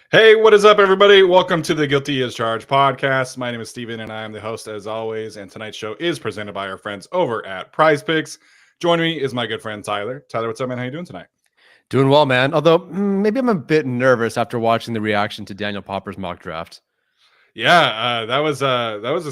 Hey, what is up, everybody? Welcome to the Guilty as Charged podcast. My name is Steven, and I am the host as always. And tonight's show is presented by our friends over at Prize Picks. Joining me is my good friend Tyler. Tyler, what's up, man? How you doing tonight? Doing well, man. Although maybe I'm a bit nervous after watching the reaction to Daniel Popper's mock draft. Yeah, that was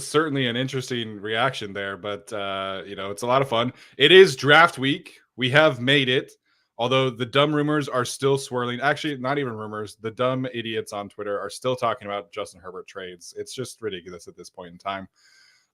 certainly an interesting reaction there, but it's a lot of fun. It is draft week. We have made it. Although the dumb rumors are still swirling. Actually, not even rumors. The dumb idiots on Twitter are still talking about Justin Herbert trades. It's just ridiculous at this point in time.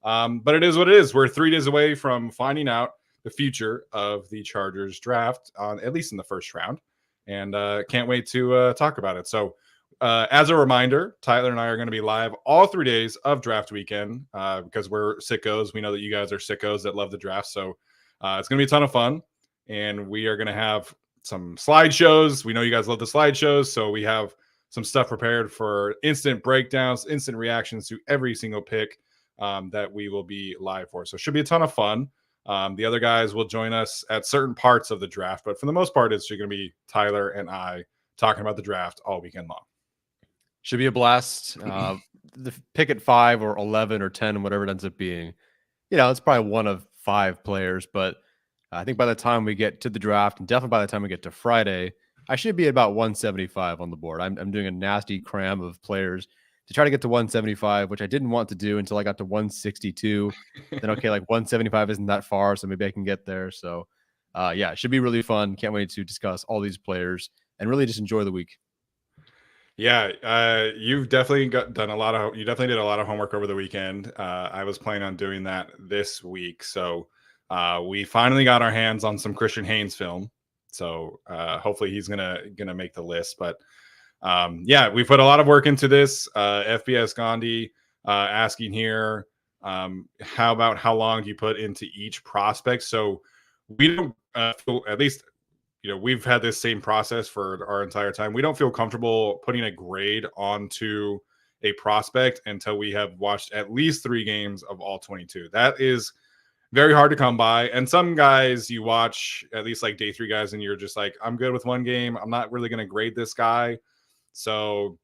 But it is what it is. We're 3 days away from finding out the future of the Chargers draft, at least in the first round, and can't wait to talk about it. So, as a reminder, Tyler and I are going to be live all 3 days of draft weekend because we're sickos. We know that you guys are sickos that love the draft. So it's going to be a ton of fun. And we are going to have some slideshows. We know you guys love the slideshows. So we have some stuff prepared for instant breakdowns, instant reactions to every single pick that we will be live for. So it should be a ton of fun. The other guys will join us at certain parts of the draft. But for the most part, it's going to be Tyler and I talking about the draft all weekend long. Should be a blast. The pick at 5 or 11 or 10, whatever it ends up being, it's probably one of 5 players. But I think by the time we get to the draft, and definitely by the time we get to Friday, I should be at about 175 on the board. I'm doing a nasty cram of players to try to get to 175, which I didn't want to do until I got to 162. Then, okay, like 175 isn't that far, so maybe I can get there. So, it should be really fun. Can't wait to discuss all these players and really just enjoy the week. Yeah, you've definitely done a lot of. You definitely did a lot of homework over the weekend. I was planning on doing that this week, so we finally got our hands on some Christian Haynes film. So hopefully he's gonna make the list. But we put a lot of work into this. FBS Gandhi asking here, how long do you put into each prospect? So we don't feel, at least we've had this same process for our entire time. We don't feel comfortable putting a grade onto a prospect until we have watched at least 3 games of all 22. That is very hard to come by. And some guys you watch, at least like day 3 guys, and you're just like, I'm good with 1 game. I'm not really going to grade this guy. So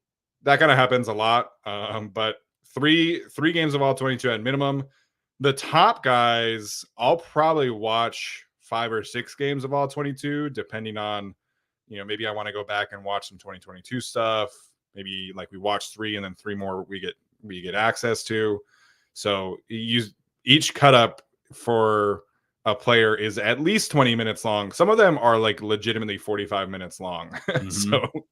that kind of happens a lot. But three games of all 22 at minimum. The top guys, I'll probably watch 5 or 6 games of all 22, depending on, maybe I want to go back and watch some 2022 stuff. Maybe like we watch 3 and then 3 more we get access to. So each cut up for a player is at least 20 minutes long. Some of them are like legitimately 45 minutes long. Mm-hmm. So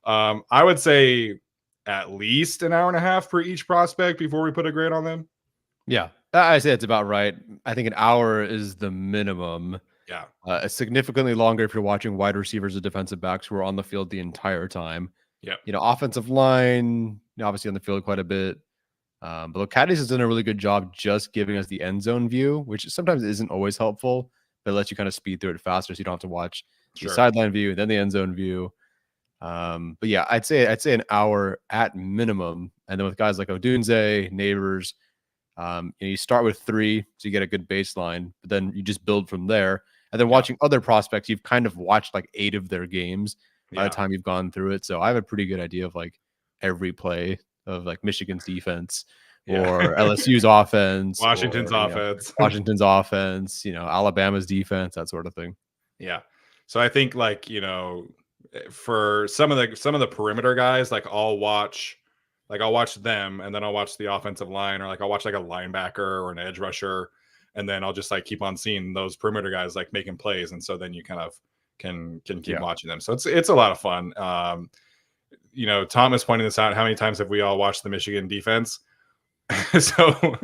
I would say at least an hour and a half per each prospect before we put a grade on them. Yeah, I say it's about right. I think an hour is the minimum. Yeah. Significantly longer if you're watching wide receivers or defensive backs who are on the field the entire time. Yeah. Offensive line, obviously on the field quite a bit. But Locadis has done a really good job just giving us the end zone view, which sometimes isn't always helpful, but it lets you kind of speed through it faster so you don't have to watch the sideline view, then the end zone view. But yeah, I'd say an hour at minimum. And then with guys like Odunze, Neighbors, you start with 3, so you get a good baseline, but then you just build from there. And then watching other prospects, you've kind of watched like 8 of their games by the time you've gone through it. So I have a pretty good idea of like every play of like Michigan's defense or LSU's offense, Washington's offense, Alabama's defense, that sort of thing. Yeah. So I think like, for some of the perimeter guys, like I'll watch them and then I'll watch the offensive line, or like I'll watch like a linebacker or an edge rusher, and then I'll just like keep on seeing those perimeter guys like making plays, and so then you kind of can keep watching them. So it's a lot of fun. Thomas pointing this out. How many times have we all watched the Michigan defense? So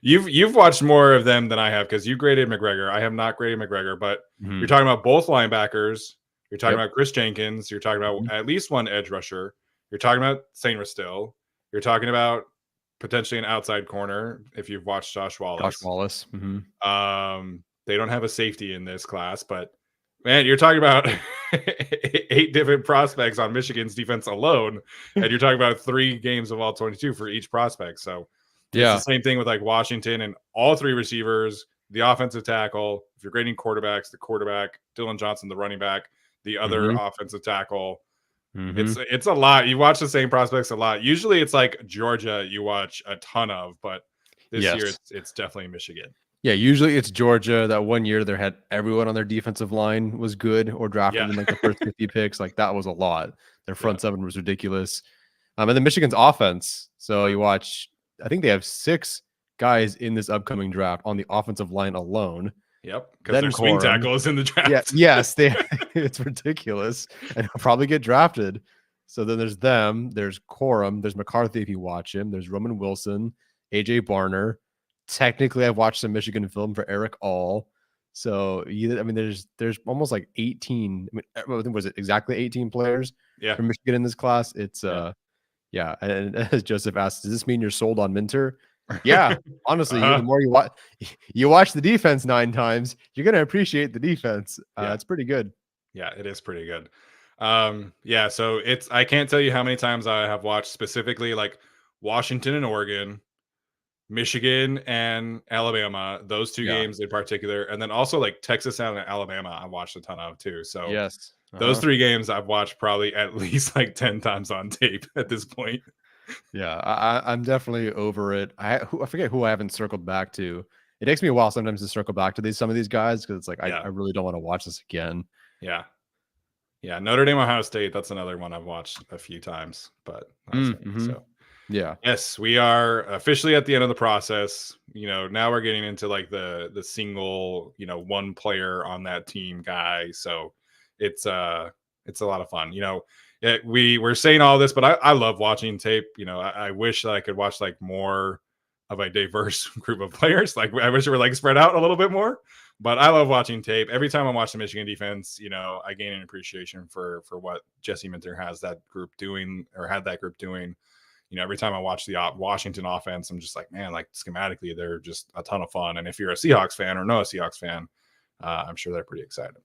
you've watched more of them than I have, because you graded McGregor. I have not graded McGregor, but you're talking about both linebackers. You're talking about Chris Jenkins. You're talking about at least one edge rusher. You're talking about Saint Still. You're talking about potentially an outside corner if you've watched Josh Wallace. Mm-hmm. They don't have a safety in this class, but man, you're talking about 8 different prospects on Michigan's defense alone, and you're talking about 3 games of all 22 for each prospect. So it's the same thing with like Washington and all 3 receivers, the offensive tackle. If you're grading quarterbacks, the quarterback, Dylan Johnson, the running back, the other offensive tackle. It's a lot. You watch the same prospects a lot. Usually it's like Georgia you watch a ton of, but this year Yes. it's definitely Michigan. Yeah, usually it's Georgia. That one year they had everyone on their defensive line was good or drafted Yeah. in like the first 50 picks. Like that was a lot. Their front Yeah. seven was ridiculous. And then Michigan's offense. So you watch, I think they have 6 guys in this upcoming draft on the offensive line alone. Yep. Because Then their swing Corum. tackle is in the draft. Yeah, yes, it's ridiculous. And he'll probably get drafted. So then there's them, there's Corum, there's McCarthy if you watch him, there's Roman Wilson, AJ Barner. Technically, I've watched some Michigan film for Eric All. So I mean, there's almost like 18. I mean, was it exactly 18 players from Michigan in this class? It's yeah. And as Joseph asked, does this mean you're sold on Minter? Yeah, honestly, the more you watch the defense 9 times, you're gonna appreciate the defense. It's pretty good. Yeah, it is pretty good. Yeah, so I can't tell you how many times I have watched specifically like Washington and Oregon, Michigan and Alabama, those 2 games in particular, and then also like Texas and Alabama I watched a ton of too. So yes, those 3 games I've watched probably at least like 10 times on tape at this point. Yeah, I'm definitely over it. I forget who I haven't circled back to. It takes me a while sometimes to circle back to some of these guys because it's like I really don't want to watch this again. Yeah. Yeah, Notre Dame, Ohio State, that's another one I've watched a few times, but so yeah. Yes, we are officially at the end of the process. You know, now we're getting into like the single, you know, one player on that team guy. So it's a lot of fun. You know, we're saying all this, but I love watching tape. You know, I wish that I could watch like more of a diverse group of players. Like I wish it were like spread out a little bit more. But I love watching tape. Every time I watch the Michigan defense, you know, I gain an appreciation for what Jesse Minter has that group doing or had that group doing. You know, every time I watch the Washington offense, I'm just like, man, like schematically, they're just a ton of fun. And if you're a Seahawks fan or no a Seahawks fan, I'm sure they're pretty excited.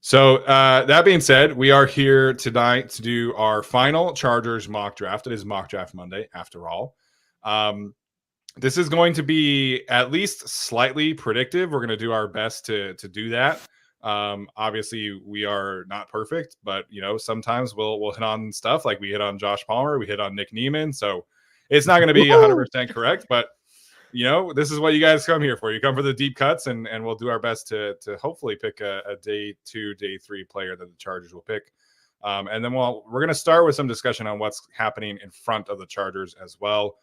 So that being said, we are here tonight to do our final Chargers mock draft. It is Mock Draft Monday, after all. This is going to be at least slightly predictive. We're going to do our best to do that. Obviously, we are not perfect, but you know, sometimes we'll hit on stuff like we hit on Josh Palmer, we hit on Nick Niemann. So it's not going to be 100% correct, but you know, this is what you guys come here for. You come for the deep cuts, and we'll do our best to hopefully pick a day 2, day 3 player that the Chargers will pick. And then we're going to start with some discussion on what's happening in front of the Chargers as well.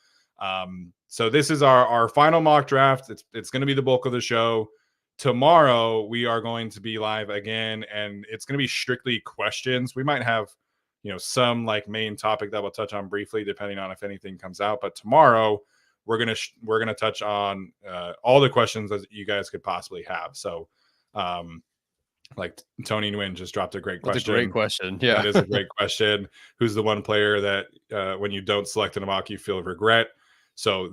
So this is our final mock draft. It's going to be the bulk of the show. Tomorrow we are going to be live again, and it's going to be strictly questions. We might have, you know, some like main topic that we'll touch on briefly, depending on if anything comes out. But tomorrow we're gonna touch on all the questions that you guys could possibly have. So, like Tony Nguyen just dropped a great question. That's a great question. Yeah, that is a great question. Who's the one player that when you don't select in a mock you feel regret? So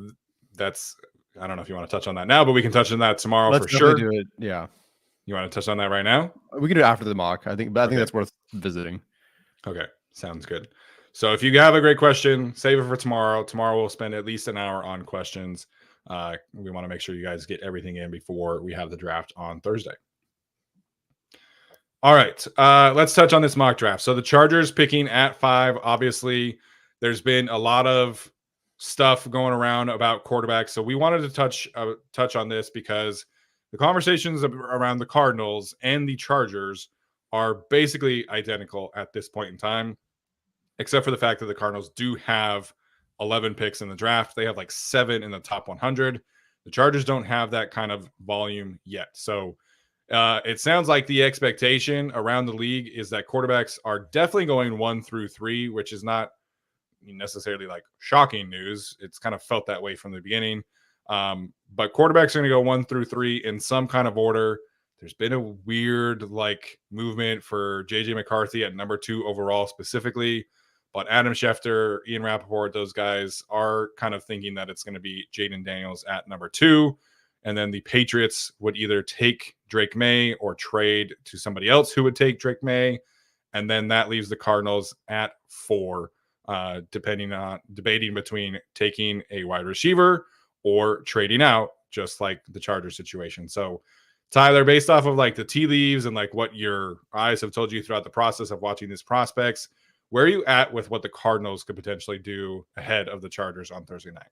that's, I don't know if you want to touch on that now, but we can touch on that tomorrow. Let's for sure. Do it. Yeah. You want to touch on that right now? We can do it after the mock. I think that's worth visiting. Okay. Sounds good. So if you have a great question, save it for tomorrow. Tomorrow we'll spend at least an hour on questions. We want to make sure you guys get everything in before we have the draft on Thursday. All right. Let's touch on this mock draft. So the Chargers picking at 5. Obviously, there's been a lot of stuff going around about quarterbacks. So we wanted to touch on this because the conversations around the Cardinals and the Chargers are basically identical at this point in time, except for the fact that the Cardinals do have 11 picks in the draft. They have like 7 in the top 100. The Chargers don't have that kind of volume yet. So it sounds like the expectation around the league is that quarterbacks are definitely going 1 through 3, which is not necessarily like shocking news. It's kind of felt that way from the beginning. But quarterbacks are going to go 1 through 3 in some kind of order. There's been a weird like movement for JJ McCarthy at number 2 overall specifically, but Adam Schefter, Ian Rappaport, those guys are kind of thinking that it's going to be Jaden Daniels at number 2. And then the Patriots would either take Drake May or trade to somebody else who would take Drake May. And then that leaves the Cardinals at 4. Debating between taking a wide receiver or trading out, just like the Chargers situation. So, Tyler, based off of like the tea leaves and like what your eyes have told you throughout the process of watching these prospects, Where are you at with what the Cardinals could potentially do ahead of the Chargers on Thursday night?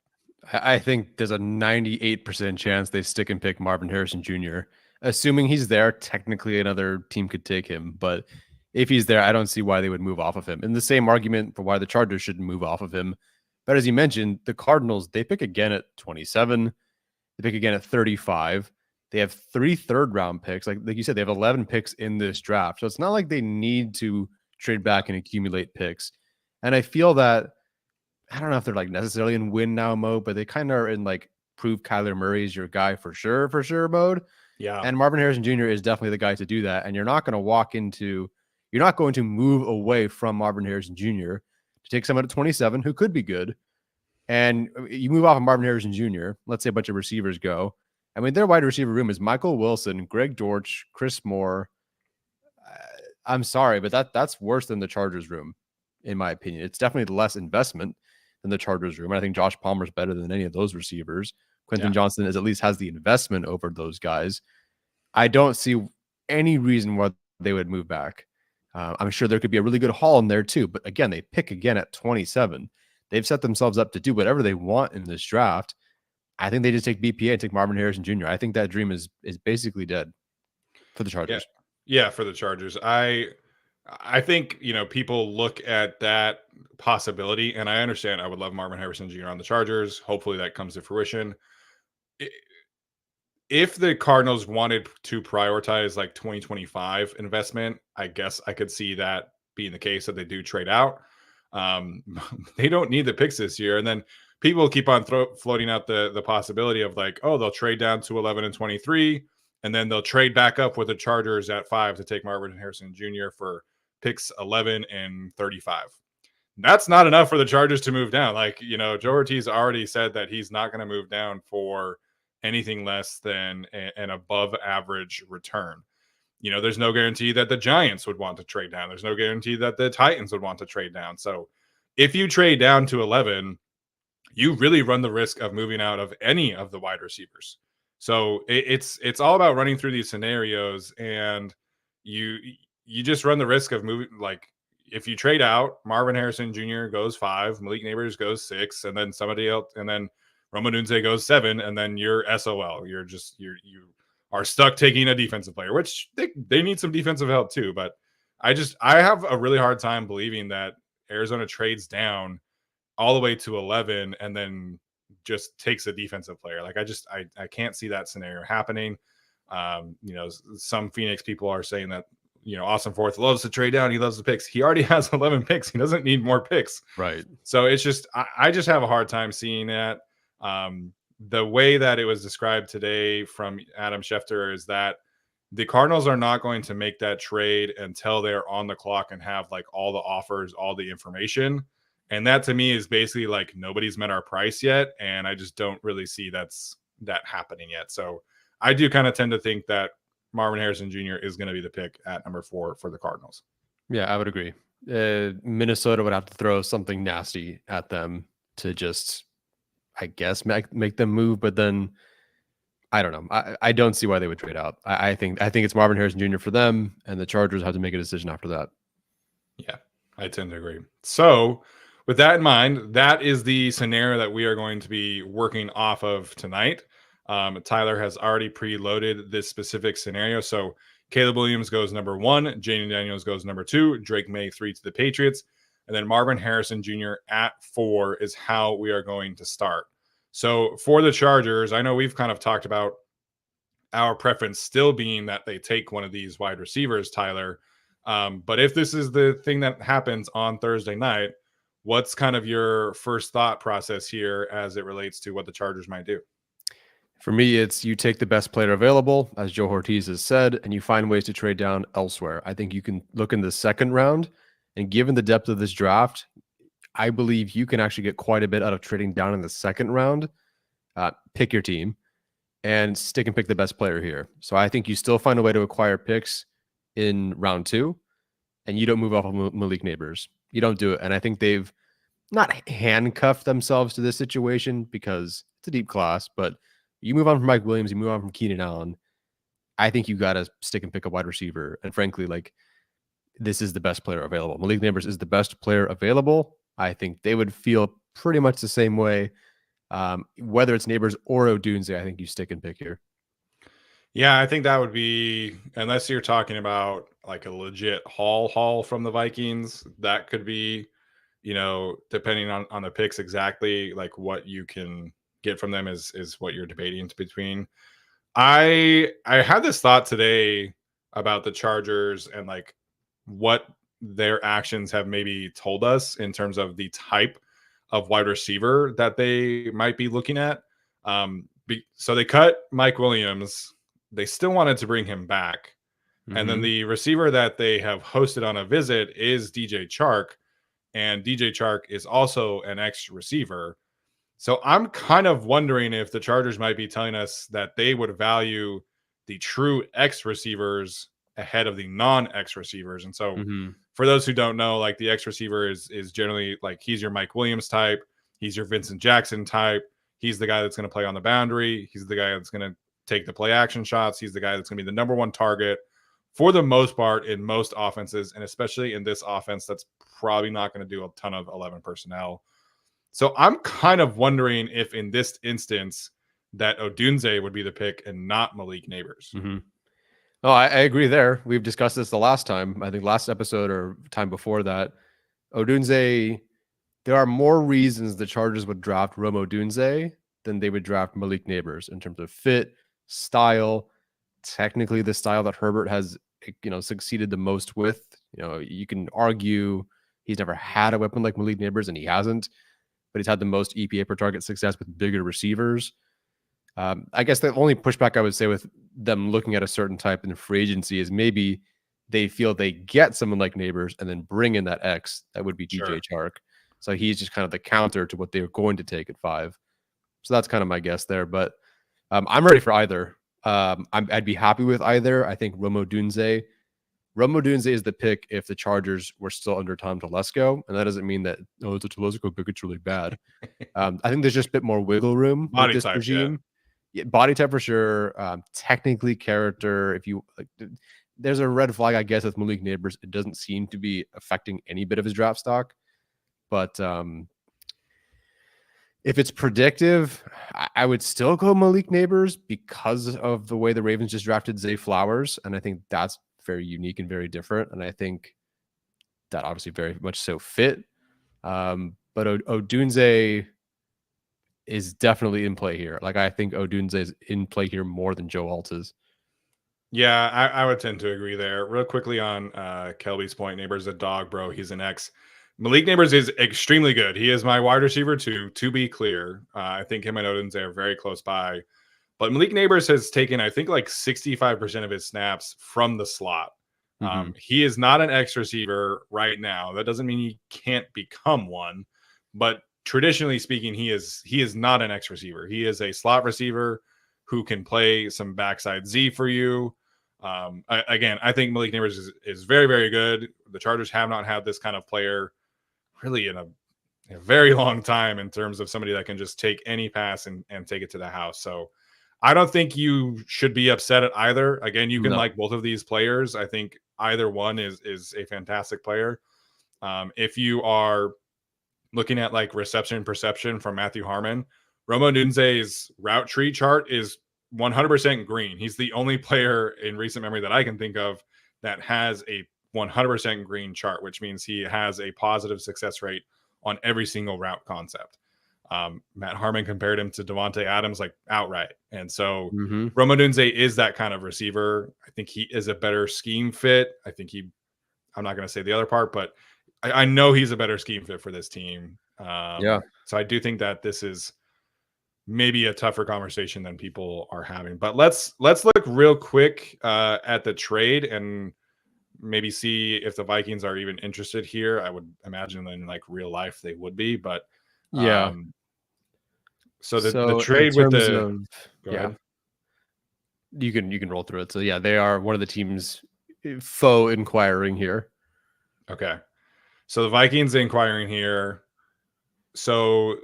I think there's a 98% chance they stick and pick Marvin Harrison Jr. Assuming he's there, technically another team could take him. But if he's there, I don't see why they would move off of him. And the same argument for why the Chargers shouldn't move off of him. But as you mentioned, the Cardinals, they pick again at 27. They pick again at 35. They have 3 third-round picks. Like you said, they have 11 picks in this draft. So it's not like they need to trade back and accumulate picks. And I feel that I don't know if they're like necessarily in win now mode, but they kind of are in like prove Kyler Murray is your guy for sure mode. Yeah. And Marvin Harrison Jr. is definitely the guy to do that. And you're not going to move away from Marvin Harrison Jr. to take someone at 27 who could be good. And you move off of Marvin Harrison Jr., let's say a bunch of receivers go. I mean, their wide receiver room is Michael Wilson, Greg Dortch, Chris Moore. I'm sorry, but that's worse than the Chargers room, in my opinion. It's definitely less investment than the Chargers room. And I think Josh Palmer's better than any of those receivers. Quentin Johnson at least has the investment over those guys. I don't see any reason why they would move back. I'm sure there could be a really good haul in there too. But again, they pick again at 27. They've set themselves up to do whatever they want in this draft. I think they just take BPA and take Marvin Harrison Jr. I think that dream is basically dead for the Chargers. Yeah, for the Chargers. I think, people look at that possibility, and I understand I would love Marvin Harrison Jr. on the Chargers. Hopefully that comes to fruition. If the Cardinals wanted to prioritize like 2025 investment, I guess I could see that being the case, that they do trade out. They don't need the picks this year. And then people keep on floating out the possibility of like, oh, they'll trade down to 11 and 23, and then they'll trade back up with the Chargers at 5 to take Marvin Harrison Jr. for picks 11 and 35. That's not enough for the Chargers to move down. Like, Joe Ortiz already said that he's not going to move down for anything less than an above average return. There's no guarantee that the Giants would want to trade down. There's no guarantee that the Titans would want to trade down. So if you trade down to 11, you really run the risk of moving out of any of the wide receivers. So it's all about running through these scenarios, and you just run the risk of moving. Like if you trade out, Marvin Harrison Jr. goes 5, Malik Neighbors goes 6, and then somebody else, and then Roma Odunze goes 7, and then you're SOL. You are stuck taking a defensive player, which they need some defensive help too. But I have a really hard time believing that Arizona trades down all the way to 11 and then just takes a defensive player. Like I can't see that scenario happening. Some Phoenix people are saying that, Austin Forth loves to trade down. He loves the picks. He already has 11 picks. He doesn't need more picks. Right. So it's just, I just have a hard time seeing that. The way that it was described today from Adam Schefter is that the Cardinals are not going to make that trade until they're on the clock and have like all the offers, all the information. And that to me is basically like nobody's met our price yet. And I just don't really see that happening yet. So I do kind of tend to think that Marvin Harrison Jr. is going to be the pick at number 4 for the Cardinals. Yeah, I would agree. Minnesota would have to throw something nasty at them to just, I guess, make them move. But then I don't know. I don't see why they would trade out. I think it's Marvin Harrison Jr. for them, and the Chargers have to make a decision after that. Yeah, I tend to agree. So with that in mind, that is the scenario that we are going to be working off of tonight. Tyler has already preloaded this specific scenario. So Caleb Williams goes number 1, Jaden Daniels goes number 2, Drake May 3 to the Patriots, and then Marvin Harrison Jr. at 4 is how we are going to start. So for the Chargers, I know we've kind of talked about our preference still being that they take one of these wide receivers, Tyler. But if this is the thing that happens on Thursday night, what's kind of your first thought process here as it relates to what the Chargers might do? For me, it's you take the best player available, as Joe Ortiz has said, and you find ways to trade down elsewhere. I think you can look in the second round, and given the depth of this draft, I believe you can actually get quite a bit out of trading down in the second round. Pick your team and stick and pick the best player here. So I think you still find a way to acquire picks in round 2, and you don't move off of Malik Neighbors. You don't do it. And I think they've not handcuffed themselves to this situation because it's a deep class, but you move on from Mike Williams, you move on from Keenan Allen. I think you got to stick and pick a wide receiver. And frankly, like this is the best player available. Malik Neighbors is the best player available. I think they would feel pretty much the same way. Whether it's Neighbors or Odunze, I think you stick and pick here. Yeah, I think that would be, unless you're talking about like a legit haul from the Vikings, that could be, depending on the picks exactly, like what you can get from them is what you're debating between. I had this thought today about the Chargers and like what their actions have maybe told us in terms of the type of wide receiver that they might be looking at. So they cut Mike Williams. They still wanted to bring him back. And then the receiver that they have hosted on a visit is DJ Chark. And DJ Chark is also an ex receiver. So I'm kind of wondering if the Chargers might be telling us that they would value the true X receivers ahead of the non-X receivers. And so for those who don't know, like the X receiver is generally like he's your Mike Williams type, he's your Vincent Jackson type, he's the guy that's going to play on the boundary, he's the guy that's going to take the play action shots, he's the guy that's going to be the number one target for the most part in most offenses, and especially in this offense that's probably not going to do a ton of 11 personnel. So I'm kind of wondering if in this instance that Odunze would be the pick and not Malik Neighbors. Oh, I agree there. We've discussed this the last time, I think last episode or time before that. Odunze, there are more reasons the Chargers would draft Rome Odunze than they would draft Malik Neighbors in terms of fit, style, technically the style that Herbert has, succeeded the most with. You can argue he's never had a weapon like Malik Neighbors, and he hasn't, but he's had the most EPA per target success with bigger receivers. I guess the only pushback I would say with them looking at a certain type in free agency is maybe they feel they get someone like Neighbors and then bring in that X. That would be DJ Chark. So he's just kind of the counter to what they're going to take at 5. So that's kind of my guess there. But I'm ready for either. I'd be happy with either. I think Rome Odunze is the pick if the Chargers were still under Tom Telesco, and that doesn't mean that it's a Telesco pick, it's really bad. I think there's just a bit more wiggle room Body with this type, regime. Yeah, body type for sure. Technically, character. If you like, there's a red flag, I guess, with Malik Neighbors. It doesn't seem to be affecting any bit of his draft stock, but if it's predictive, I would still go Malik Neighbors because of the way the Ravens just drafted Zay Flowers. And I think that's very unique and very different. And I think that obviously very much so fit. But Odunze is definitely in play here. Like, I think Odunze is in play here more than Joe Alt is. Yeah, I would tend to agree there. Real quickly on Kelby's point, Neighbors a dog, bro. He's an X. Malik Neighbors is extremely good. He is my wide receiver to be clear. I think him and Odunze are very close by. But Malik Neighbors has taken, I think, like 65% of his snaps from the slot. He is not an X receiver right now. That doesn't mean he can't become one. But traditionally speaking, he is not an X receiver. He is a slot receiver who can play some backside Z for you. I think Malik Neighbors is very, very good. The Chargers have not had this kind of player really in a very long time in terms of somebody that can just take any pass and take it to the house. So I don't think you should be upset at either. Again, you can like both of these players. I think either one is a fantastic player. If you are looking at like reception perception from Matthew Harmon, Rome Odunze's route tree chart is 100% green. He's the only player in recent memory that I can think of that has a 100% green chart, which means he has a positive success rate on every single route concept. Matt Harmon compared him to Devontae Adams like outright. And so Rome Odunze is that kind of receiver. I think he is a better scheme fit. I'm not going to say the other part, but I know he's a better scheme fit for this team. So I do think that this is maybe a tougher conversation than people are having. But let's look real quick at the trade and maybe see if the Vikings are even interested here. I would imagine in like real life they would be, but so the trade with the go ahead. You can roll through it. So yeah, they are one of the teams faux inquiring here. Okay. So the Vikings inquiring here. So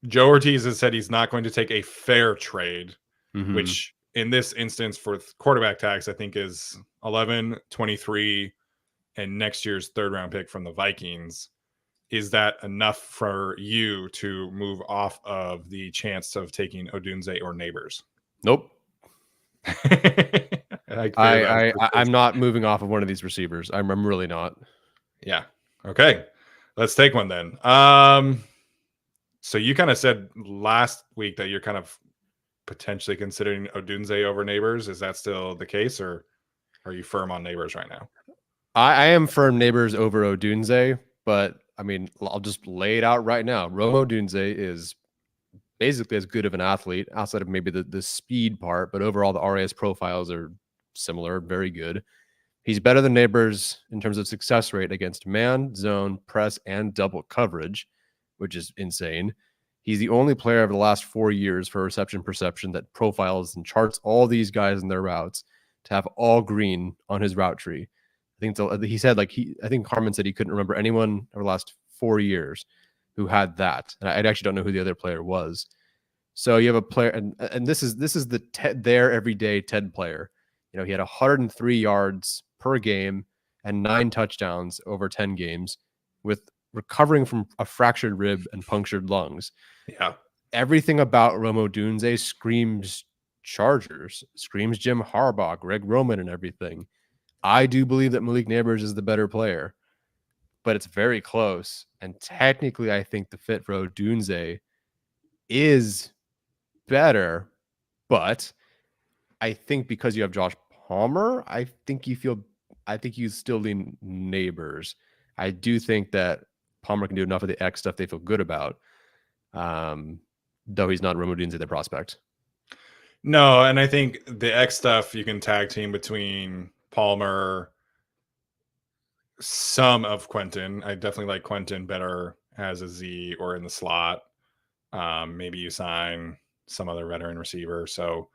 Joe Ortiz has said he's not going to take a fair trade, which in this instance for quarterback tax, I think is 11, 23, and next year's 3rd round pick from the Vikings, is that enough for you to move off of the chance of taking Odunze or Neighbors? Nope. I I'm not moving off of one of these receivers. I'm really not. Yeah. Okay. Let's take one then. So you kind of said last week that you're kind of potentially considering Odunze over Neighbors. Is that still the case, or are you firm on Neighbors right now? I am firm Neighbors over Odunze, but I mean, I'll just lay it out right now. Rome Odunze is basically as good of an athlete outside of maybe the speed part, but overall the RAS profiles are similar, very good. He's better than Neighbors in terms of success rate against man, zone, press, and double coverage, which is insane. He's the only player over the last 4 years for reception perception that profiles and charts all these guys in their routes to have all green on his route tree. I think he said I think Harmon said he couldn't remember anyone over the last 4 years who had that. And I actually don't know who the other player was. So you have a player, and this is the Ted there every day Ted player. You know, he had 103 yards per game and 9 touchdowns over 10 games with recovering from a fractured rib and punctured lungs. Yeah. Everything about Rome Odunze screams Chargers, screams Jim Harbaugh, Greg Roman, and everything. I do believe that Malik Neighbors is the better player, but it's very close. And technically, I think the fit for Odunze is better, but I think because you have Josh Palmer, I think you still lean Neighbors. I do think that Palmer can do enough of the X stuff they feel good about, though he's not Rome Odunze the prospect. No, and I think the X stuff you can tag team between Palmer, some of Quentin. I definitely like Quentin better as a Z or in the slot. Maybe you sign some other veteran receiver. So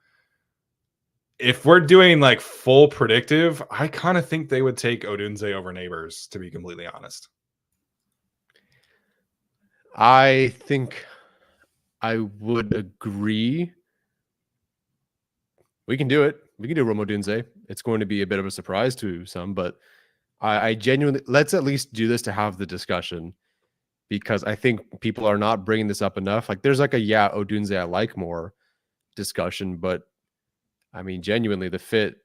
if we're doing like full predictive, I kind of think they would take Odunze over Neighbors, to be completely honest. I think I would agree. We can do it. We can do Rome Odunze. It's going to be a bit of a surprise to some, but I genuinely, let's at least do this to have the discussion, because I think people are not bringing this up enough. Like there's like Odunze I like more discussion, but I mean, genuinely the fit,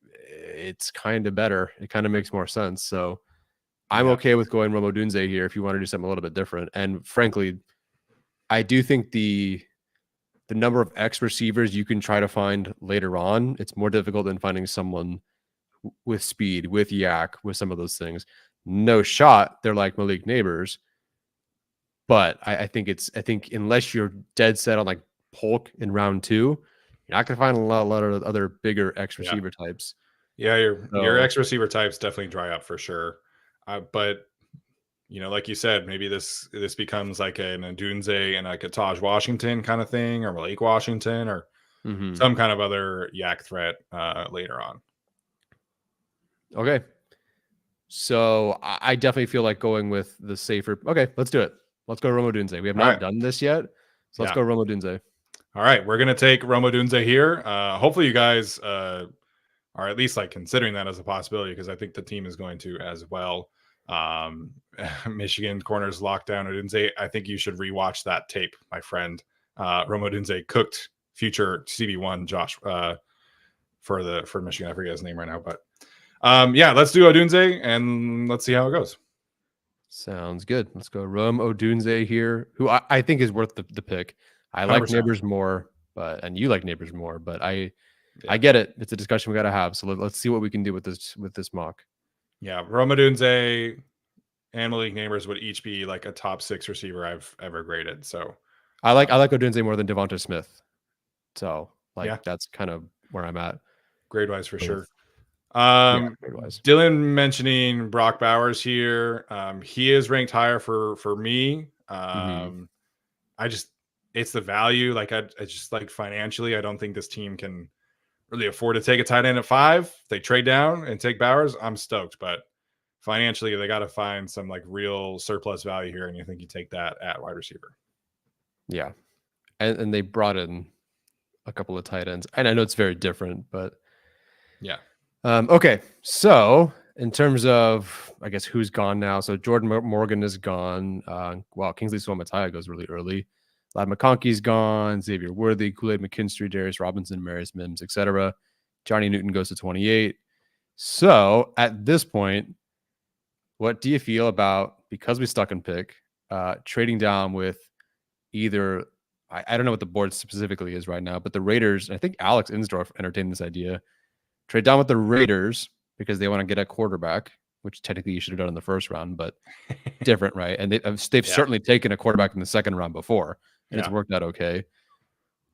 it's kind of better. It kind of makes more sense. So I'm okay with going Rome Odunze here if you want to do something a little bit different. And frankly, I do think the number of X receivers you can try to find later on, it's more difficult than finding someone with speed, with yak, with some of those things. No shot, they're like Malik Neighbors. But I think unless you're dead set on like Polk in round 2, you're not going to find a lot of other bigger X receiver types. Yeah, your X receiver types definitely dry up for sure. But you know, like you said, maybe this becomes like an Odunze and like a Taj Washington kind of thing, or Malik Washington, or some kind of other yak threat later on. Okay. So I definitely feel like going with the safer. Okay, let's do it. Let's go Rome Odunze. We have not done this yet, so let's go Rome Odunze. All right, we're gonna take Rome Odunze here. Hopefully, you guys are at least like considering that as a possibility, because I think the team is going to as well. Michigan corners lockdown Odunze. I think you should rewatch that tape, my friend. Rome Odunze cooked future CB1 Josh for Michigan. I forget his name right now, but yeah, let's do Odunze and let's see how it goes. Sounds good. Let's go Rome Odunze here, who I think is worth the pick. I like 100%. Neighbors more, and you like Neighbors more, but I get it. It's a discussion we got to have. So let's see what we can do with this mock. Yeah, Rome Odunze and Malik Neighbors would each be like a top 6 receiver I've ever graded. So I like Odunze more than Devonta Smith. So that's kind of where I'm at. Grade wise for sure. Dylan mentioning Brock Bowers here. He is ranked higher for me. It's the value. Like I just like financially, I don't think this team can really afford to take a tight end at 5. If they trade down and take Bowers, I'm stoked. But financially, they got to find some like real surplus value here, and you think you take that at wide receiver. Yeah, and they brought in a couple of tight ends, and I know it's very different, but yeah. Okay, so In terms of, I guess, who's gone now. So Jordan Morgan is gone. Wow, Kingsley Suamataia goes really early. Lad McConkey's gone. Xavier Worthy, Kool-Aid McKinstry, Darius Robinson, Marius Mims, etc. Johnny Newton goes to 28. So at this point, what do you feel about, because we stuck in pick, trading down with either, I don't know what the board specifically is right now, but the Raiders, I think Alex Insdorf entertained this idea, trade down with the Raiders because they want to get a quarterback, which technically you should have done in the first round, but different, right? And they've certainly taken a quarterback in the second round before, and it's worked out okay.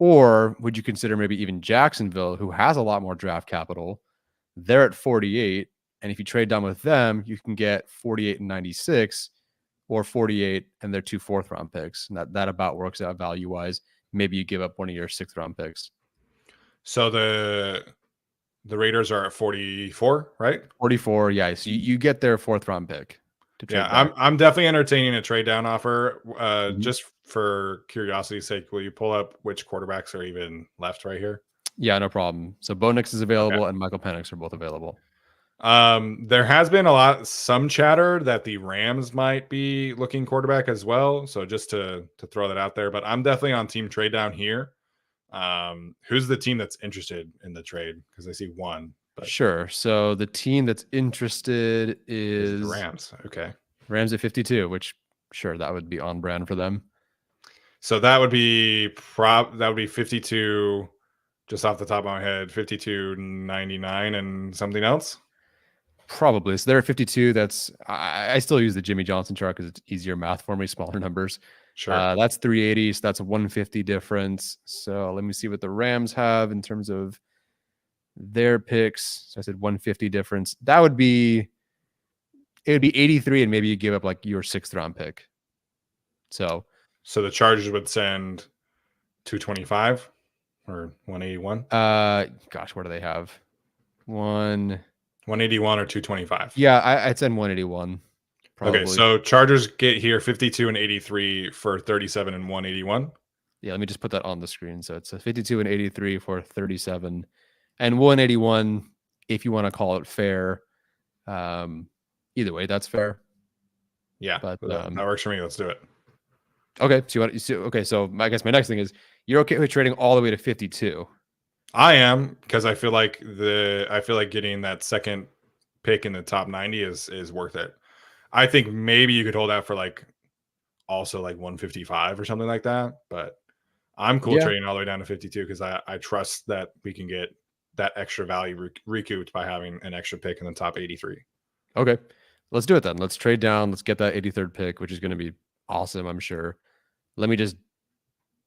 Or would you consider maybe even Jacksonville, who has a lot more draft capital? They're at 48. And if you trade down with them, you can get 48 and 96 or 48 and their 2 4th-round picks. And that about works out value-wise. Maybe you give up one of your 6th-round picks. So the Raiders are at 44, right? 44, yeah. So you get their 4th-round pick. I'm definitely entertaining a trade down offer. Just for curiosity's sake, will you pull up which quarterbacks are even left right here? Yeah, no problem. So Bo Nix is available and Michael Penix are both available. There has been some chatter that the Rams might be looking quarterback as well. So just to throw that out there, but I'm definitely on team trade down here. Who's the team that's interested in the trade? Because I see one. But sure. So the team that's interested is the Rams. Okay. Rams at 52, which sure, that would be on brand for them. So that would be 52, just off the top of my head, 52.99 and something else. Probably. So they're at 52. That's I still use the Jimmy Johnson chart because it's easier math for me, smaller numbers. Sure. That's 380. So that's a 150 difference. So let me see what the Rams have in terms of their picks. So I said 150 difference. It would be 83, and maybe you give up like your 6th-round pick. So the Chargers would send 225 or 181. Gosh, what do they have? 181 or 225. Yeah, I'd send 181. Probably. Okay, so Chargers get here 52 and 83 for 37 and 181. Yeah, let me just put that on the screen. So it's a 52 and 83 for 37 and 181 if you want to call it fair. Either way, that's fair. Yeah, but that works for me. Let's do it. Okay, so I guess my next thing is, you're okay with trading all the way to 52? I am, because I feel like getting that second pick in the top 90 is worth it. I think maybe you could hold out for also 155 or something like that, but I'm cool trading all the way down to 52 because I trust that we can get that extra value recouped by having an extra pick in the top 83. Okay, let's do it then. Let's trade down. Let's get that 83rd pick, which is going to be awesome, I'm sure. Let me just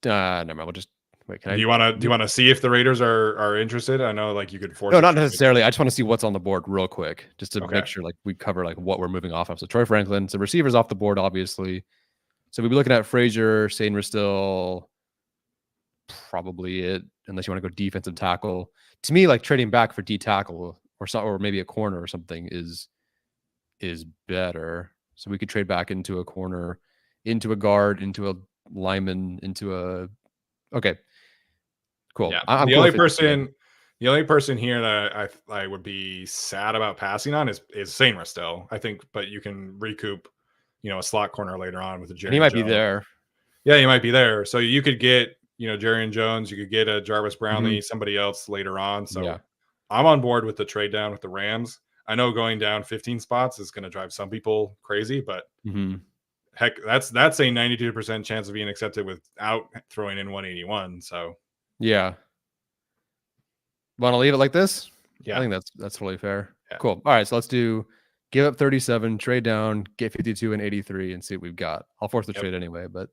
never mind. We'll just wait. Do you want to see if the Raiders are interested? I know you could force. No, not necessarily. I just want to see what's on the board real quick, just to make sure we cover what we're moving off of. So Troy Franklin, so receivers off the board, obviously. So we'll be looking at Frazier, Sainer still, probably it, unless you want to go defensive tackle. To me, trading back for D tackle or maybe a corner or something is better. So we could trade back into a corner, into a guard, into a lineman, into a okay. Cool. Yeah. The only person here that I would be sad about passing on is Sainer still, I think, but you can recoup, a slot corner later on with a Jerry. He might be there. Yeah, he might be there. So you could get, Jerry Jones, you could get a Jarvis Brownlee, somebody else later on. So I'm on board with the trade down with the Rams. I know going down 15 spots is going to drive some people crazy, but heck, that's a 92% chance of being accepted without throwing in 181. So yeah. Want to leave it like this? Yeah. I think that's totally fair. Yeah. Cool. All right. So let's give up 37, trade down, get 52 and 83 and see what we've got. I'll force the trade anyway, but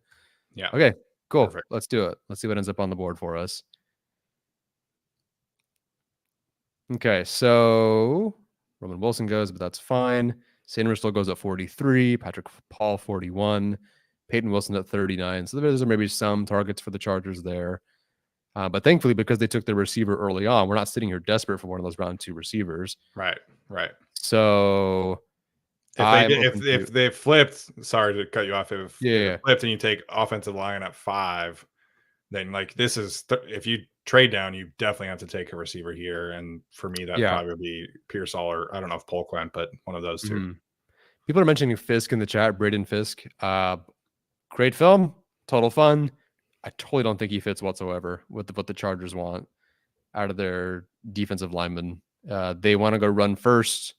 yeah. Okay, cool. Perfect. Let's do it. Let's see what ends up on the board for us. Okay. So Roman Wilson goes, but that's fine. Sainer still goes at 43. Patrick Paul, 41. Peyton Wilson at 39. So there's maybe some targets for the Chargers there. But thankfully, because they took their receiver early on, we're not sitting here desperate for one of those round 2 receivers. Right. So if they flipped, sorry to cut you off. If they flipped and you take offensive line at 5, then this is if you trade down, you definitely have to take a receiver here. And for me, that'd Yeah. probably be Pearsall, or I don't know if Polk went, but one of those two. Mhm. People are mentioning Fisk in the chat, Braden Fisk. Great film, total fun. I totally don't think he fits whatsoever with what the Chargers want out of their defensive linemen. They want to go run first,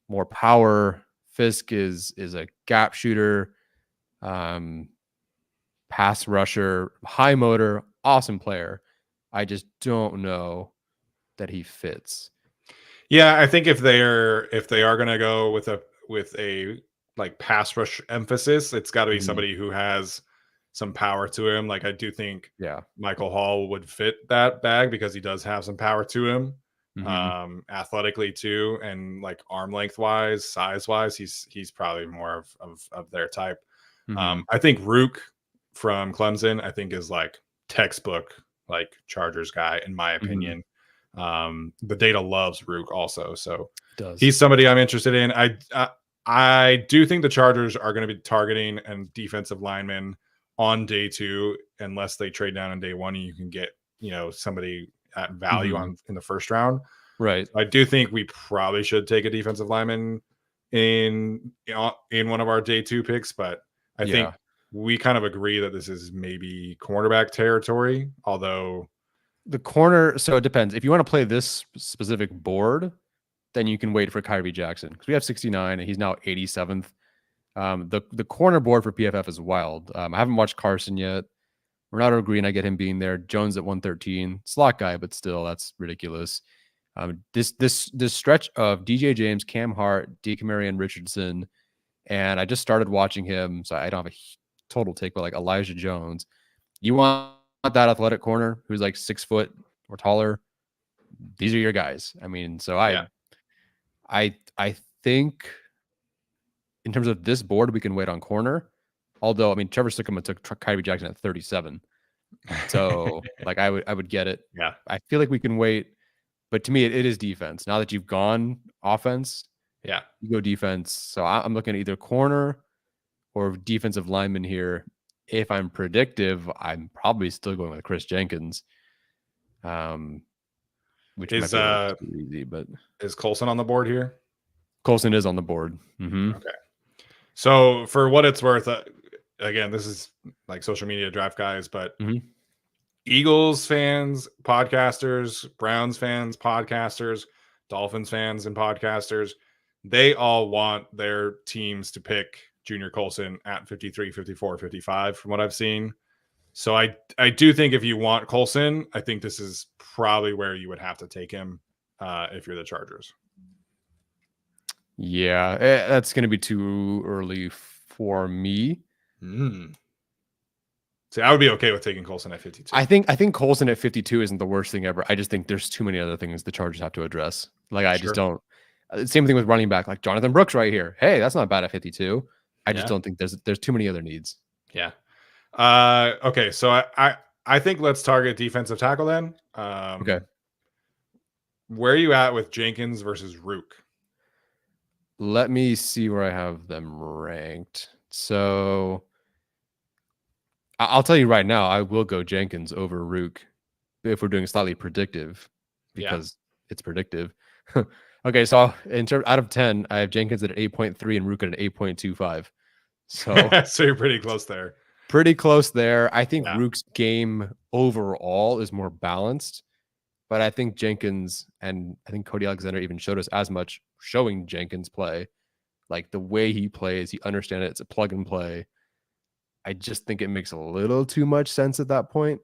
more power. Fisk is a gap shooter, pass rusher, high motor, awesome player. I just don't know that he fits. Yeah, I think if they are going to go with a like pass rush emphasis, it's got to be somebody who has some power to him. Like I do think Michael Hall would fit that bag because he does have some power to him, athletically too, and like arm length wise, size wise, he's probably more of their type. I think Rook from Clemson, I think is like textbook like Chargers guy in my opinion. The data loves Rook also, so he's somebody I'm interested in. I do think the Chargers are going to be targeting a defensive lineman on day 2 unless they trade down on day 1 and you can get somebody at value in the first round. Right. I do think we probably should take a defensive lineman in one of our day 2 picks, but I think we kind of agree that this is maybe cornerback territory, although the corner, so it depends. If you want to play this specific board, then you can wait for Kyrie Jackson because we have 69 and he's now 87th. The corner board for PFF is wild. I haven't watched Carson yet. Renato Green, I get him being there. Jones at 113, slot guy, but still, that's ridiculous. This stretch of DJ James, Cam Hart, DeCamarion Richardson, and I just started watching him, so I don't have a total take, but like Elijah Jones. You want that athletic corner who's like 6 foot or taller? These are your guys. I mean, so I think in terms of this board, we can wait on corner. Although, I mean, Trevor Sikkema took Kyrie Jackson at 37. So like I would get it. Yeah. I feel like we can wait. But to me, it is defense. Now that you've gone offense, you go defense. So I'm looking at either corner or defensive lineman here. If I'm predictive, I'm probably still going with Chris Jenkins. Which is might be easy, but is Colson on the board here? Colson is on the board. Okay. So for what it's worth, again, this is like social media draft guys, but Eagles fans, podcasters, Browns fans, podcasters, Dolphins fans and podcasters, they all want their teams to pick Junior Colson at 53, 54, 55 from what I've seen. So I do think if you want Colson, I think this is probably where you would have to take him if you're the Chargers. Yeah, that's going to be too early for me. See, I would be okay with taking Colson at 52. I think Colson at 52 isn't the worst thing ever. I just think there's too many other things the Chargers have to address. Like I just don't. Same thing with running back, like Jonathan Brooks right here. Hey, that's not bad at 52. I just don't think there's too many other needs. Yeah. Okay, so I think let's target defensive tackle then. Okay. Where are you at with Jenkins versus Rook? Let me see where I have them ranked. So I'll tell you right now, I will go Jenkins over Rook if we're doing slightly predictive because it's predictive. Okay, so in terms out of 10, I have Jenkins at 8.3 and Rook at 8.25. So so you're pretty close there. Pretty close there. I think Rook's game overall is more balanced, but I think Jenkins and I think Cody Alexander even showed us as much showing Jenkins play. Like the way he plays, he understands it. It's a plug and play. I just think it makes a little too much sense at that point.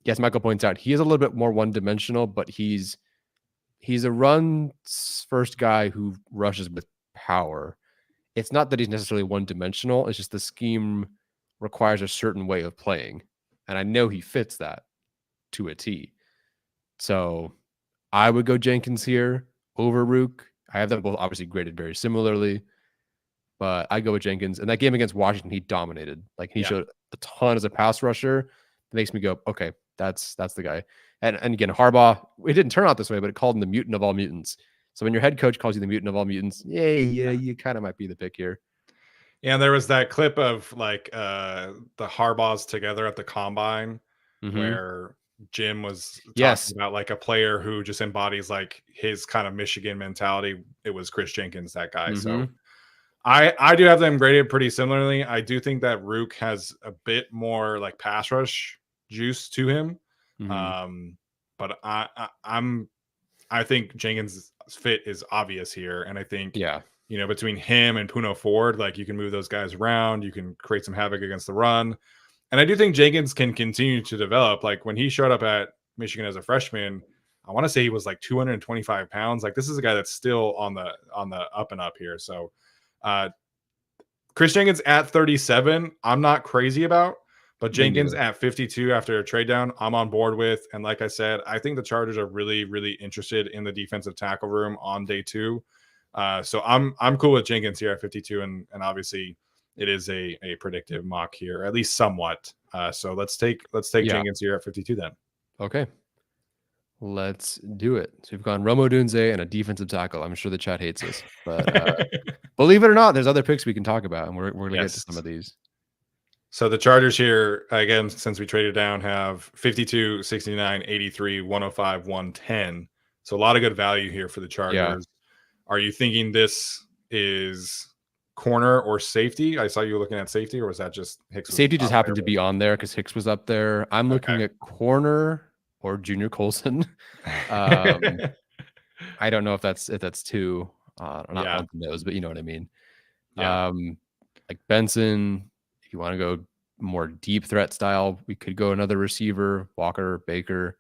Yes, Michael points out he is a little bit more one-dimensional, but he's a run first guy who rushes with power. It's not that he's necessarily one-dimensional. It's just the scheme requires a certain way of playing. And I know he fits that to a T. So I would go Jenkins here over Rook. I have them both obviously graded very similarly, but I go with Jenkins. And that game against Washington, he dominated. Like he showed a ton as a pass rusher. It makes me go, okay, that's the guy. And again, Harbaugh, it didn't turn out this way, but it called him the mutant of all mutants. So when your head coach calls you the mutant of all mutants, you kind of might be the pick here. Yeah, there was that clip of like the Harbaughs together at the combine where Jim was Yes. talking about, like a player who just embodies like his kind of Michigan mentality. It was Chris Jenkins, that guy. So Mm-hmm. I do have them graded pretty similarly. I do think that Rook has a bit more like pass rush juice to him. Mm-hmm. But I think Jenkins' fit is obvious here, and I think Yeah. between him and Puno Ford, like you can move those guys around, you can create some havoc against the run, and I do think Jenkins can continue to develop. Like when he showed up at Michigan as a freshman, I want to say he was like 225 pounds. Like this is a guy that's still on the up and up here. So uh, Chris Jenkins at 37, I'm not crazy about, but Me Jenkins neither. at 52 after a trade down, I'm on board with. And like I said, I think the Chargers are really, really interested in the defensive tackle room on day 2. So I'm cool with Jenkins here at 52, and obviously it is a predictive mock here, at least somewhat. So let's take Yeah. Jenkins here at 52 then. Okay. Let's do it. So we've gone Romo Dunze and a defensive tackle. I'm sure the chat hates us, but believe it or not, there's other picks we can talk about, and we're gonna get to some of these. So the Chargers here, again, since we traded down, have 52, 69, 83, 105, 110. So a lot of good value here for the Chargers. Are you thinking this is corner or safety? I saw you looking at safety, or was that just Hicks? Safety just happened to be on there because Hicks was up there. I'm looking at corner or Junior Colson. I don't know if that's two. Not on the nose, but you know what I mean. Yeah. Like Benson, if you want to go more deep threat style, we could go another receiver, Walker, Baker.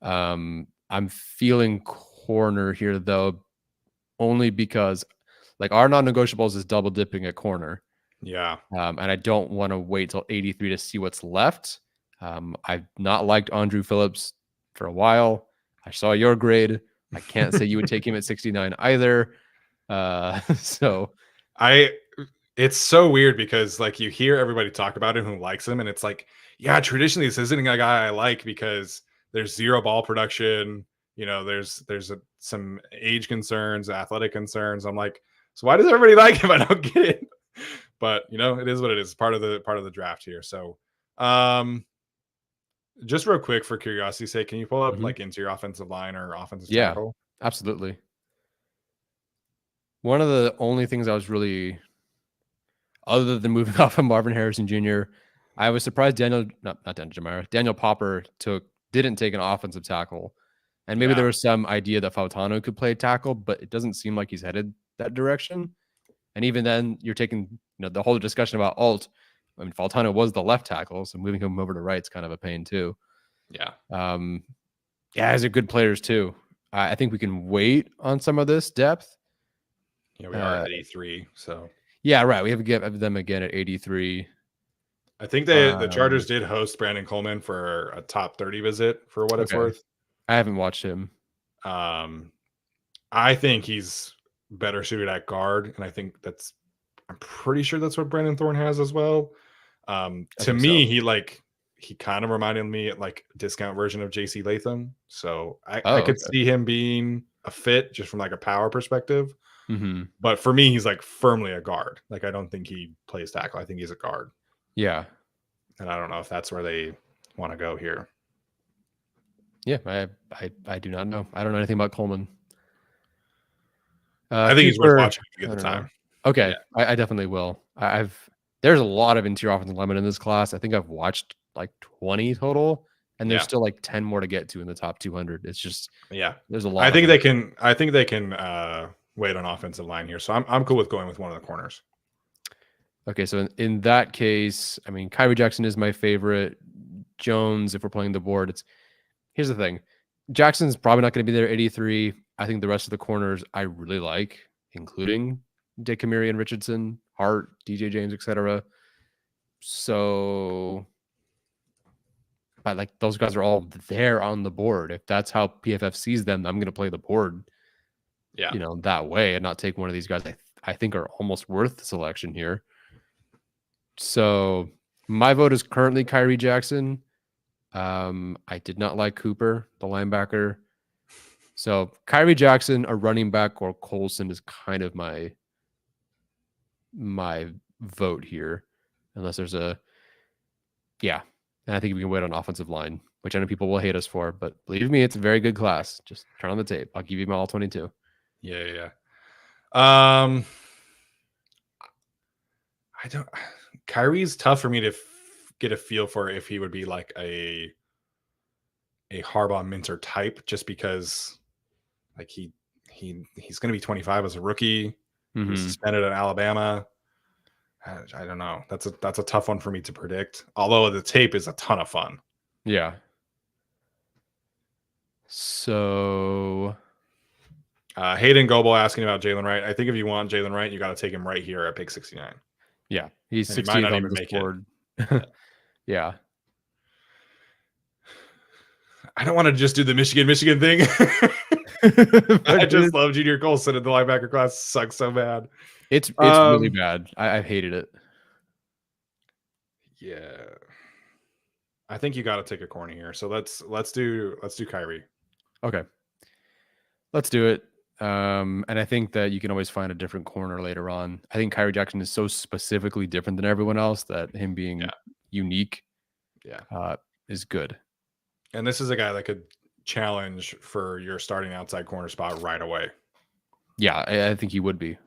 I'm feeling corner here though, only because like our non-negotiables is double dipping at corner. Yeah. And I don't want to wait till 83 to see what's left. I've not liked Andrew Phillips for a while. I saw your grade. I can't say you would take him at 69 either. So it's so weird because like you hear everybody talk about him who likes him, and it's like, yeah, traditionally this isn't a guy I like because there's zero ball production. There's some age concerns, athletic concerns. I'm like, so why does everybody like him? I don't get it. But it is what it is. Part of the draft here. So just real quick for curiosity's sake, can you pull up like into your offensive line or offensive tackle? Absolutely. One of the only things I was really, other than moving off of Marvin Harrison Jr., I was surprised Daniel Popper didn't take an offensive tackle. And maybe there was some idea that Fautano could play tackle, but it doesn't seem like he's headed that direction. And even then, you're taking the whole discussion about Alt. I mean, Fautano was the left tackle, so moving him over to right is kind of a pain too. Yeah. These are good players too. I think we can wait on some of this depth. Yeah, we are at 83. So yeah, right. We have to get them again at 83. I think the Chargers did host Brandon Coleman for a top 30 visit for what it's worth. I haven't watched him. I think he's better suited at guard, and I'm pretty sure that's what Brandon Thorne has as well. To me, he kind of reminded me like discount version of JC Latham. So I could see him being a fit just from like a power perspective. Mm-hmm. But for me, he's like firmly a guard. Like I don't think he plays tackle. I think he's a guard. Yeah. And I don't know if that's where they want to go here. Yeah, I do not know. I don't know anything about Coleman. I think he's worth watching if you get the time. Okay, yeah. I definitely will. There's a lot of interior offensive linemen in this class. I think I've watched like 20 total, and there's still like 10 more to get to in the top 200. It's just there's a lot. I think they can wait on offensive line here, so I'm cool with going with one of the corners. Okay, so in that case, I mean, Kyrie Jackson is my favorite. Jones, if we're playing the board, here's the thing. Jackson's probably not going to be there at 83. I think the rest of the corners I really like, including Dick Kamiri and Richardson, Hart, DJ James, etc. So, but like those guys are all there on the board. If that's how PFF sees them, I'm going to play the board, that way and not take one of these guys I think are almost worth the selection here. So my vote is currently Kyrie Jackson. I did not like Cooper, the linebacker. So Kyrie Jackson, a running back, or Colson is kind of my vote here, unless there's and I think we can wait on offensive line which I know people will hate us for, but believe me, it's a very good class. Just turn on the tape. I'll give you my all 22. Yeah. I don't. Kyrie's tough for me to get a feel for if he would be like a Harbaugh Minter type, just because like he's going to be 25 as a rookie. He was suspended at Alabama. I don't know. That's a tough one for me to predict. Although the tape is a ton of fun. Yeah. So Hayden Goebel asking about Jalen Wright. I think if you want Jalen Wright, you got to take him right here at pick 69. Yeah, he's And he might 16th not on even this make board. Yeah. I don't want to just do the Michigan thing. I just love Junior Colson, and the linebacker class sucks so bad. It's really bad. I've hated it. Yeah. I think you got to take a corner here. So let's do Kyrie. Okay. Let's do it. And I think that you can always find a different corner later on. I think Kyrie Jackson is so specifically different than everyone else that him being unique is good. And this is a guy that could challenge for your starting outside corner spot right away. Yeah, I think he would be.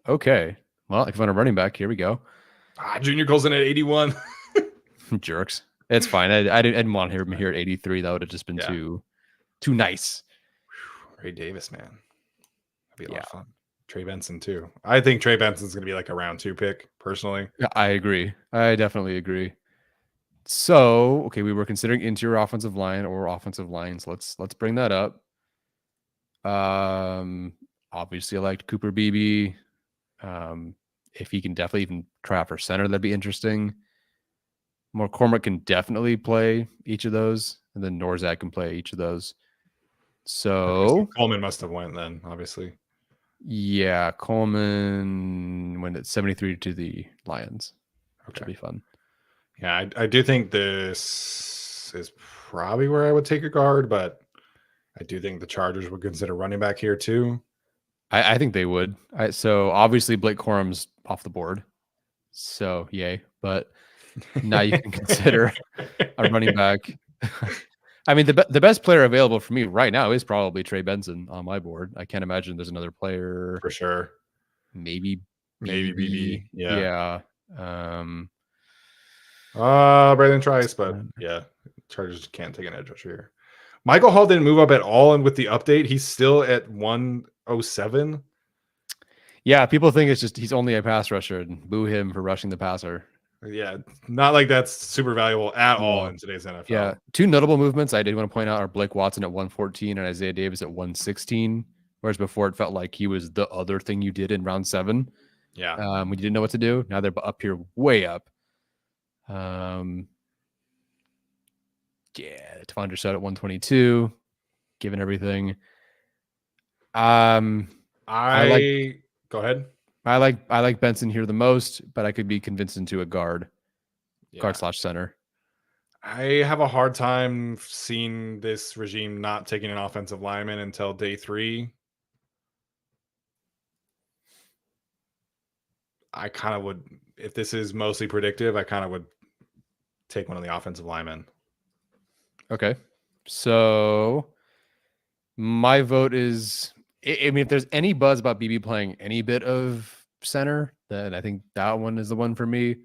Okay. Well, if you want a running back, here we go. Junior Colson at 81. Jerks. It's fine. I didn't want him here at 83. That would have just been too nice. Ray Davis, man. That'd be a lot of fun. Trey Benson, too. I think Trey Benson's going to be like a round 2 pick, personally. Yeah, I agree. I definitely agree. So, okay, we were considering interior offensive line or offensive lines. Let's bring that up. Obviously, I liked Cooper Beebe. If he can definitely even try out for center, that'd be interesting. McCormick can definitely play each of those, and then Norzak can play each of those. So Coleman must have went then, obviously. Yeah, Coleman went at 73 to the Lions, which would be fun. Yeah, I do think this is probably where I would take a guard, but I do think the Chargers would consider running back here too. I think they would. So obviously Blake Corum's off the board. So yay. But now you can consider a running back. I mean, the best player available for me right now is probably Trey Benson on my board. I can't imagine there's another player. For sure. Maybe BB. Yeah. Braylon Trice, but yeah, Chargers can't take an edge rusher here. Michael Hall didn't move up at all, and with the update, he's still at 107. Yeah, people think it's just he's only a pass rusher, and boo him for rushing the passer. Yeah, not like that's super valuable at all in today's NFL. Yeah, two notable movements I did want to point out are Blake Watson at 114 and Isaiah Davis at 116. Whereas before it felt like he was the other thing you did in round 7. Yeah, when you didn't know what to do. Now they're up here, way up. Tavondre Sutton at 122, given everything. Go ahead. I like Benson here the most, but I could be convinced into a guard / center. I have a hard time seeing this regime not taking an offensive lineman until day 3. I kind of would, if this is mostly predictive, I kind of would take one of the offensive linemen. Okay. So my vote is, I mean, if there's any buzz about BB playing any bit of center, then I think that one is the one for me.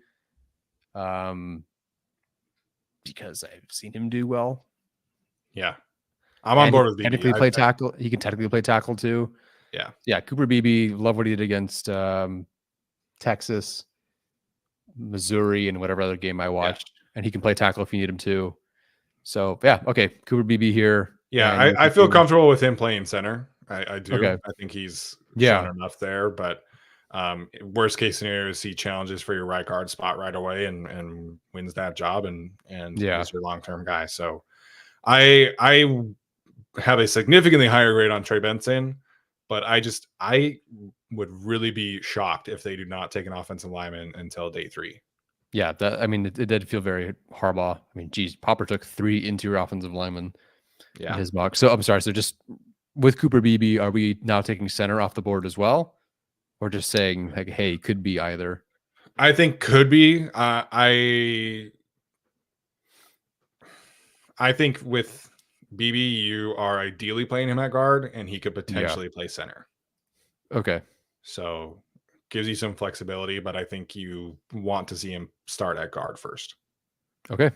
Because I've seen him do well. Yeah. I'm on board with BB. Technically play tackle. He can technically play tackle too. Yeah. Yeah. Cooper Beebe, love what he did against Texas, Missouri, and whatever other game I watched. Yeah. And he can play tackle if you need him to. So yeah, okay. Cooper Beebe here. Yeah, I feel comfortable with him playing center. I do. Okay. I think he's shown enough there. But worst case scenario is he challenges for your right guard spot right away and wins that job and is your long-term guy. So I have a significantly higher grade on Trey Benson, but I would really be shocked if they do not take an offensive lineman until day 3. Yeah, it did feel very Harbaugh. I mean, geez, Popper took 3 interior offensive linemen in his mock. So I'm sorry. So just with Cooper Beebe, are we now taking center off the board as well? Or just saying like, hey, could be either? I think could be. I I think with BB, you are ideally playing him at guard, and he could Yeah. potentially play center. Okay. So gives you some flexibility, but I think you want to see him start at guard first. Okay.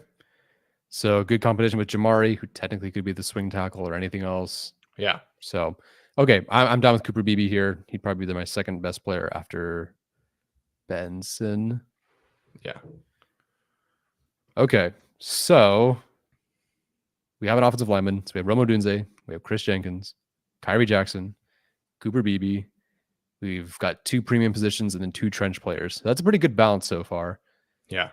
So good competition with Jamari, who technically could be the swing tackle or anything else. Yeah. So, okay, I'm down with Cooper Beebe here. He'd probably be my second best player after Benson. Yeah. Okay, so we have an offensive lineman. So we have Rome Odunze, we have Chris Jenkins, Kyrie Jackson, Cooper Beebe. We've got 2 premium positions and then 2 trench players. So that's a pretty good balance so far. Yeah.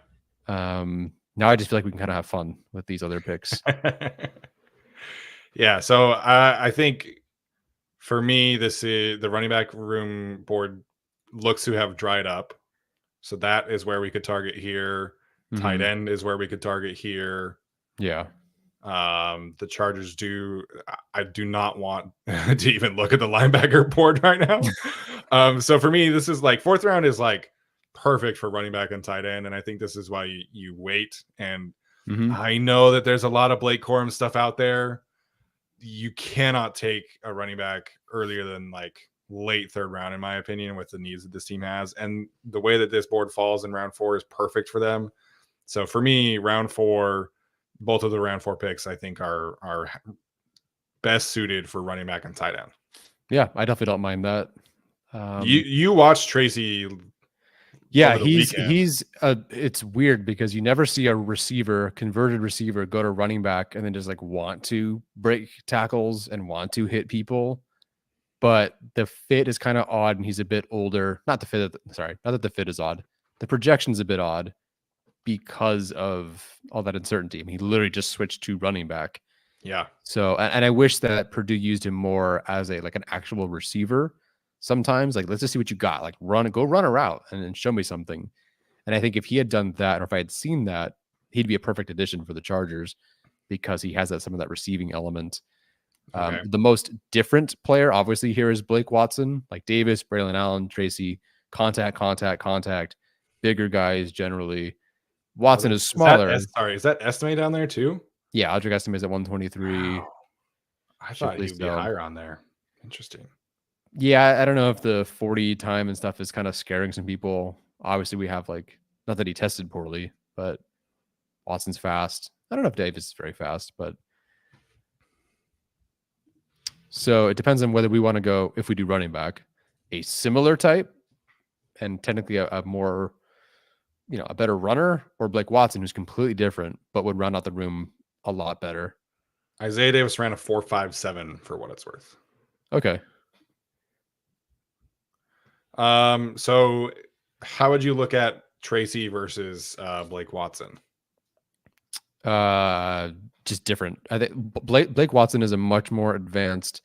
Now I just feel like we can kind of have fun with these other picks. Yeah. So I think for me, this is the running back room board looks to have dried up. So that is where we could target here. Tight Mhm. end is where we could target here. Yeah. The Chargers I do not want to even look at the linebacker board right now. So for me, this is like 4th round is like perfect for running back and tight end. And I think this is why you wait. And Mhm. I know that there's a lot of Blake Corum stuff out there. You cannot take a running back earlier than like late 3rd round, in my opinion, with the needs that this team has. And the way that this board falls in round 4 is perfect for them. So for me, round 4, both of the round 4 picks, I think are best suited for running back and tight end. Yeah, I definitely don't mind that. You watched Tracy. Yeah, over the weekend. it's weird because you never see a converted receiver go to running back and then just like want to break tackles and want to hit people. But the fit is kind of odd and he's a bit older. Not that the fit is odd. The projection's a bit odd because of all that uncertainty. I mean, he literally just switched to running back. Yeah. So, and I wish that Purdue used him more as an actual receiver. Sometimes, like, let's just see what you got. Like, go run a route and then show me something. And I think if he had done that, or if I had seen that, he'd be a perfect addition for the Chargers because he has some of that receiving element. Okay. The most different player, obviously, here is Blake Watson, like Davis, Braylon Allen, Tracy, contact, bigger guys generally. Watson is smaller. Is that estimate down there too? Yeah, Aldrich estimate is at 123. Wow. I thought he would be higher on there. Interesting. Yeah, I don't know if the 40 time and stuff is kind of scaring some people. Obviously, we have not that he tested poorly, but Watson's fast. I don't know if Davis is very fast, but so it depends on whether we want to go, if we do running back, a similar type and technically a more, a better runner, or Blake Watson, who's completely different, but would round out the room a lot better. Isaiah Davis ran a 4.57 for what it's worth. Okay. So how would you look at Tracy versus Blake Watson? Just different. I think Blake Watson is has more advanced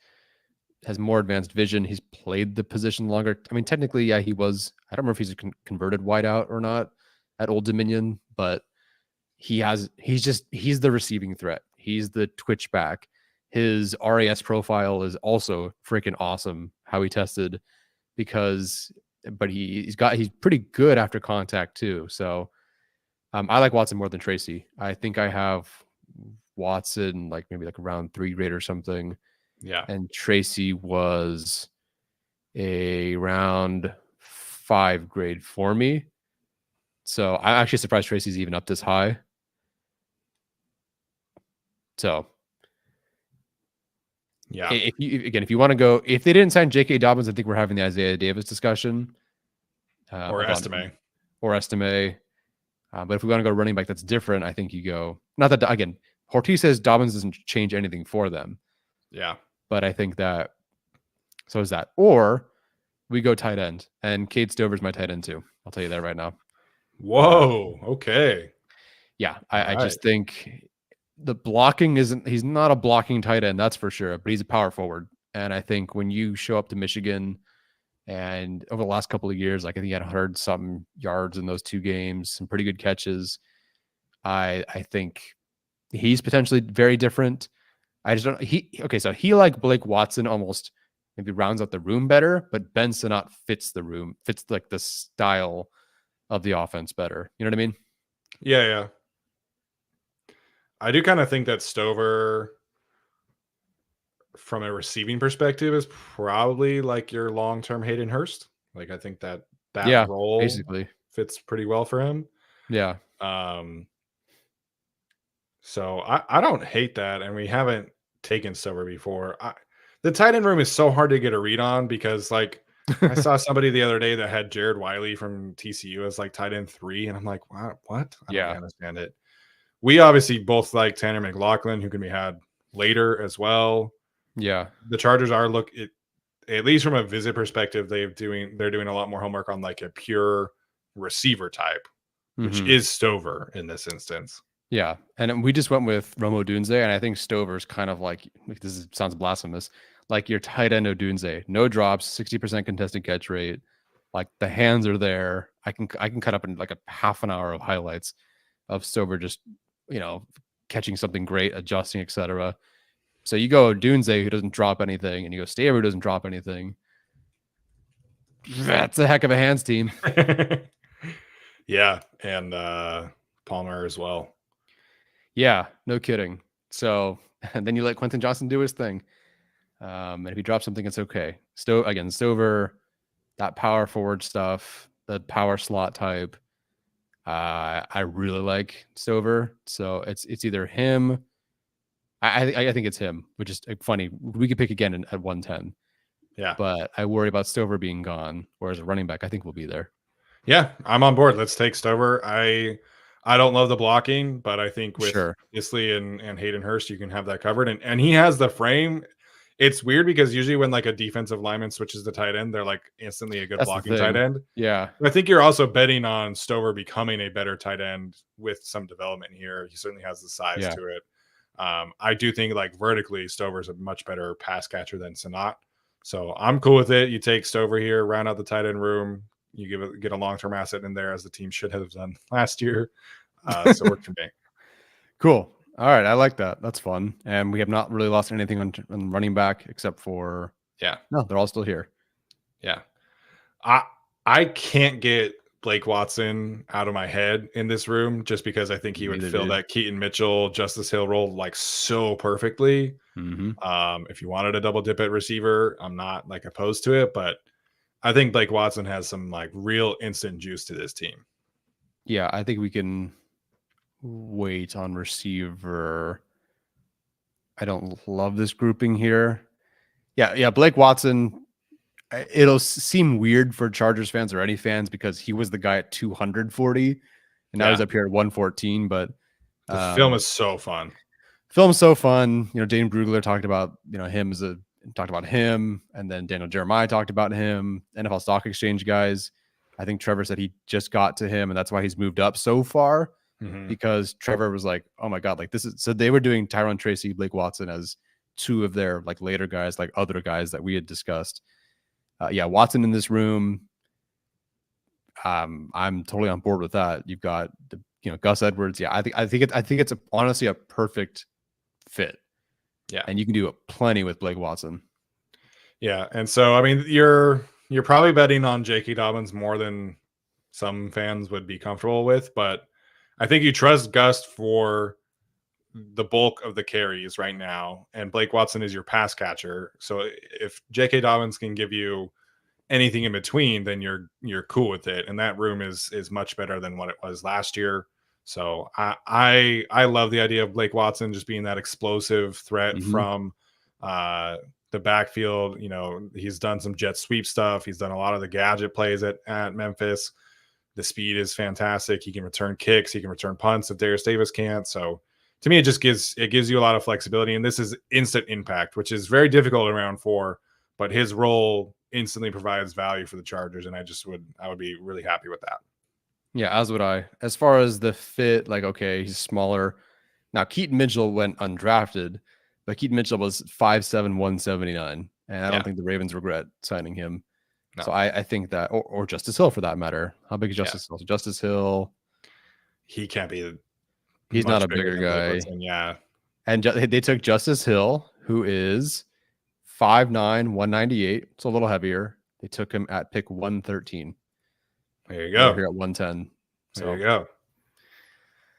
vision. He's played the position longer. I mean, technically, yeah, he was. I don't remember if he's a converted wideout or not at Old Dominion, but he's the receiving threat. He's the twitch back. His RAS profile is also freaking awesome. How he tested, but he's pretty good after contact too. So I like Watson more than Tracy. I think I have Watson maybe around 3 grade or something. Yeah. And Tracy was a round 5 grade for me. So I'm actually surprised Tracy's even up this high. So yeah, if you want to go, if they didn't sign J.K. Dobbins, I think we're having the Isaiah Davis discussion. Or Estime. But if we want to go running back, that's different. I think you go, not that, again, Ortiz says Dobbins doesn't change anything for them. Yeah. But I think that, so is that. Or we go tight end, and Cade Stover's my tight end too. I'll tell you that right now. Whoa. Okay. Yeah. I just think the blocking he's not a blocking tight end, that's for sure, but he's a power forward. And I think when you show up to Michigan, and over the last couple of years, I think he had 100-something yards in those 2 games, some pretty good catches. I think he's potentially very different. I just don't. So he, like Blake Watson, almost maybe rounds out the room better, but Ben Sinnott fits the room, fits the style of the offense better. You know what I mean? Yeah. I do kind of think that Stover, from a receiving perspective, is probably like your long-term Hayden Hurst. Like I think that that Yeah, role basically. fits pretty well for him. Yeah. Um, so I don't hate that, and we haven't taken Stover before. The tight end room is so hard to get a read on because like I saw somebody the other day that had Jared Wiley from TCU as like tight end 3, and I'm like, what? I don't really Yeah. understand it. We obviously both like Tanner McLaughlin, who can be had later as well. Yeah. The Chargers are at least from a visit perspective, they're doing a lot more homework on like a pure receiver type, which Hmm. is Stover in this instance. Yeah. And we just went with Romo Dunze, and I think Stover's kind of like sounds blasphemous. Like your tight end Odunze, no drops, 60% contested catch rate. Like the hands are there. I can cut up in like a half an hour of highlights of Stover just, you know, catching something great, adjusting, etc. So you go Dunze, who doesn't drop anything, and you go Staver, who doesn't drop anything. That's a heck of a hands team. Yeah, and Palmer as well. Yeah, no kidding. So and then you let Quentin Johnson do his thing. And if he drops something, it's okay. Stover, that power forward stuff, the power slot type. I really like Stover. So it's either him. I think it's him, which is funny. We could pick again at 110. Yeah. But I worry about Stover being gone. Whereas a running back, I think will be there. Yeah, I'm on board. Let's take Stover. I don't love the blocking, but I think with Sure. Isley and Hayden Hurst, you can have that covered. And he has the frame. It's weird because usually when like a defensive lineman switches to tight end, they're like instantly a good That's the blocking tight thing. end. Yeah. I think you're also betting on Stover becoming a better tight end with some development here. He certainly has the size Yeah. to it. I do think like vertically, Stover's a much better pass catcher than Sanat. So I'm cool with it. You take Stover here, round out the tight end room. You get a long-term asset in there as the team should have done last year. So work for me. Cool. All right. I like that. That's fun. And we have not really lost anything on running back except for, Yeah. no, they're all still here. Yeah. I can't get Blake Watson out of my head in this room just because I think he would fill that Keaton Mitchell, Justice Hill role like so perfectly. Mm-hmm. If you wanted a double dip at receiver, I'm not like opposed to it, but I think Blake Watson has some like real instant juice to this team. Yeah, I think we can wait on receiver. I don't love this grouping here. Yeah, Blake Watson. It'll seem weird for Chargers fans or any fans because he was the guy at 240, and now he's up here at 114. But the film is so fun. Film's so fun. You know, Dane Brugler talked about him, and then Daniel Jeremiah talked about him. NFL Stock Exchange guys. I think Trevor said he just got to him, and that's why he's moved up so far. Mm-hmm. Because Trevor was like, "Oh my god, like this is." So they were doing Tyrone Tracy, Blake Watson as two of their like later guys, like other guys that we had discussed. Yeah, Watson in this room. I'm totally on board with that. You've got Gus Edwards. Yeah, I think it's honestly a perfect fit. Yeah, and you can do plenty with Blake Watson. Yeah, and so I mean, you're probably betting on J.K. Dobbins more than some fans would be comfortable with, but I think you trust Gus for the bulk of the carries right now, and Blake Watson is your pass catcher. So if J.K. Dobbins can give you anything in between, then you're cool with it, and that room is much better than what it was last year. So I love the idea of Blake Watson just being that explosive threat from the backfield. You know, he's done some jet sweep stuff. He's done a lot of the gadget plays at Memphis. The speed is fantastic. He can return kicks. He can return punts if Darius Davis can't. So to me, it gives you a lot of flexibility. And this is instant impact, which is very difficult in round 4. But his role instantly provides value for the Chargers, and I would be really happy with that. Yeah, as would I. As far as the fit, like, okay, he's smaller. Now, Keaton Mitchell went undrafted, but Keaton Mitchell was 5'7", 179. And I don't think the Ravens regret signing him. No. So I think that, or Justice Hill for that matter. How big is Justice Hill? So Justice Hill. He can't be. He's not a bigger guy. Yeah. And they took Justice Hill, who is 5'9", 198. It's a little heavier. They took him at pick 113. There you go. Here at 110. There you go.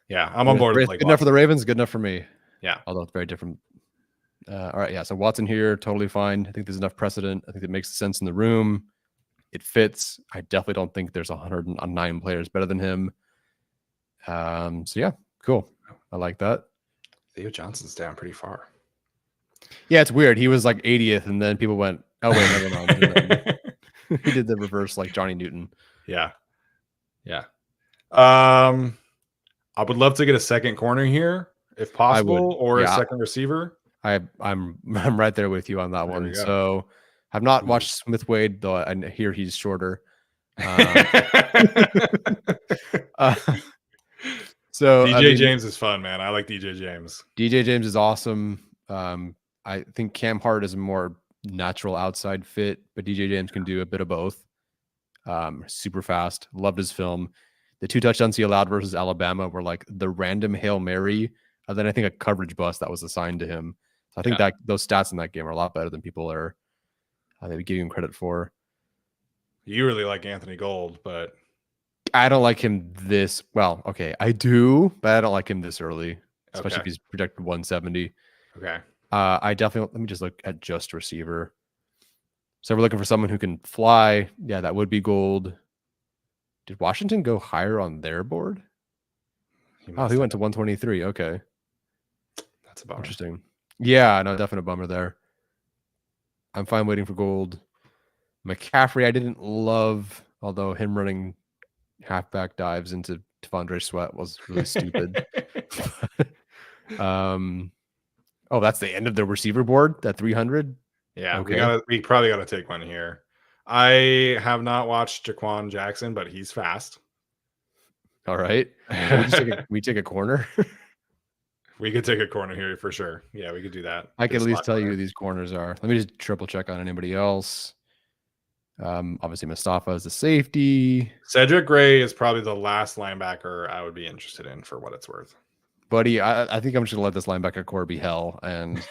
Yeah, I'm on board with Blake Good enough for Watson. the Ravens. Good enough for me. Yeah. Although it's very different. All right. Yeah. So Watson here, totally fine. I think there's enough precedent. I think it makes sense in the room. It fits. I definitely don't think there's 109 players better than him. So yeah, cool. I like that. Theo Johnson's down pretty far. Yeah, it's weird. He was like 80th, and then people went, "Oh wait, never mind." He did the reverse, like Johnny Newton. Yeah. I would love to get a second corner here, if possible, or a second receiver. I'm right there with you on that one. So I've not watched Smith Wade, though I hear he's shorter. So DJ James is fun, man. I like DJ James. DJ James is awesome. I think Cam Hart is a more natural outside fit, but DJ James can do a bit of both. Super fast. Loved his film. The 2 touchdowns he allowed versus Alabama were like the random Hail Mary, and then I think a coverage bust that was assigned to him. So I think that those stats in that game are a lot better than people are maybe giving him credit for. You really like Anthony Gold, but I don't like him this well. Okay, I do, but I don't like him this early, especially if he's projected 170. Okay. I definitely let me just look at just receiver. So we're looking for someone who can fly. Yeah, that would be Gold. Did Washington go higher on their board? He went to 123. Okay. That's a bummer. Interesting. Yeah, no, definite bummer there. I'm fine waiting for Gold. McCaffrey, I didn't love, although him running halfback dives into T'Vondre Sweat was really stupid. Oh, that's the end of the receiver board, that 300? Yeah, okay. We probably gotta take one here. I have not watched Jaquan Jackson, but he's fast. All right. We take a corner. We could take a corner here for sure. Yeah, we could do that. I can at least tell you who these corners are. Let me just triple check on anybody else. Obviously Mustafa is the safety. Cedric Gray is probably the last linebacker I would be interested in for what it's worth. Buddy, I think I'm just gonna let this linebacker core be hell and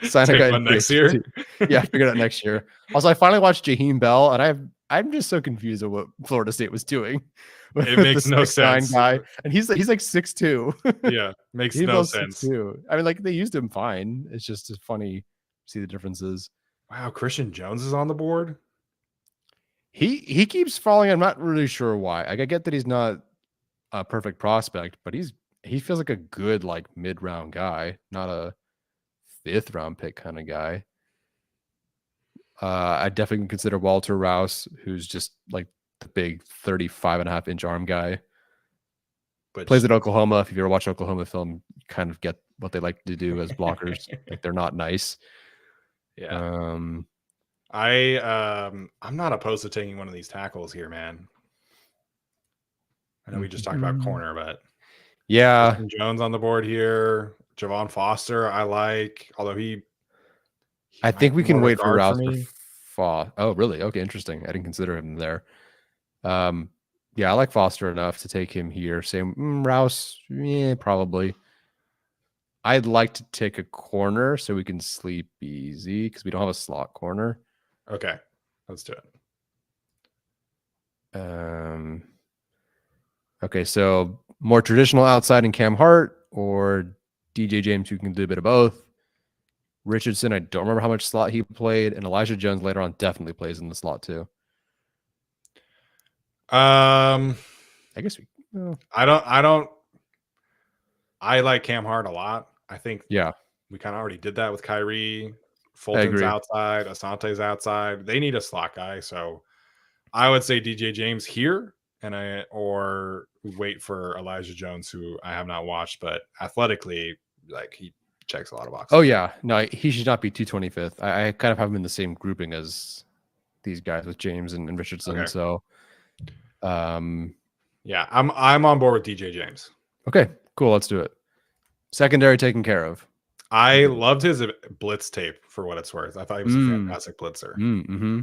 sign a guy next year. Yeah, figure it out next year. Also, I finally watched Jaheim Bell, and I'm just so confused at what Florida State was doing. It makes no sense. Guy, and he's like 6'2". Yeah, makes no sense. 6'2". I mean, like they used him fine. It's just funny to see the differences. Wow, Christian Jones is on the board. He keeps falling. I'm not really sure why. Like, I get that he's not a perfect prospect, but he feels like a good like mid-round guy, not a 5th round pick kind of guy. I definitely can consider Walter Rouse, who's just like the big 35.5-inch arm guy. But plays at Oklahoma. If you've ever watched Oklahoma film, you kind of get what they like to do as blockers. Like they're not nice. Yeah. I'm not opposed to taking one of these tackles here, man. I know we just talked about corner, but yeah, Christian Jones on the board here. Javon Foster, I like, although I think we can wait for Rouse for Oh, really? Okay, interesting. I didn't consider him there. Yeah, I like Foster enough to take him here. Same Rouse, yeah, probably. I'd like to take a corner so we can sleep easy because we don't have a slot corner. Okay, let's do it. Okay, so more traditional outside in Cam Hart or DJ James, who can do a bit of both. Richardson, I don't remember how much slot he played, and Elijah Jones later on definitely plays in the slot too. I guess I like Cam Hart a lot. I think we kind of already did that with Kyrie. Fulton's outside, Asante's outside. They need a slot guy, so I would say DJ James here, or wait for Elijah Jones, who I have not watched, but athletically, like he checks a lot of boxes. Oh yeah, no, he should not be 225th. I kind of have him in the same grouping as these guys with James and Richardson. Okay. So, yeah, I'm on board with DJ James. Okay, cool. Let's do it. Secondary taken care of. I loved his blitz tape for what it's worth. I thought he was a fantastic blitzer. Mm-hmm.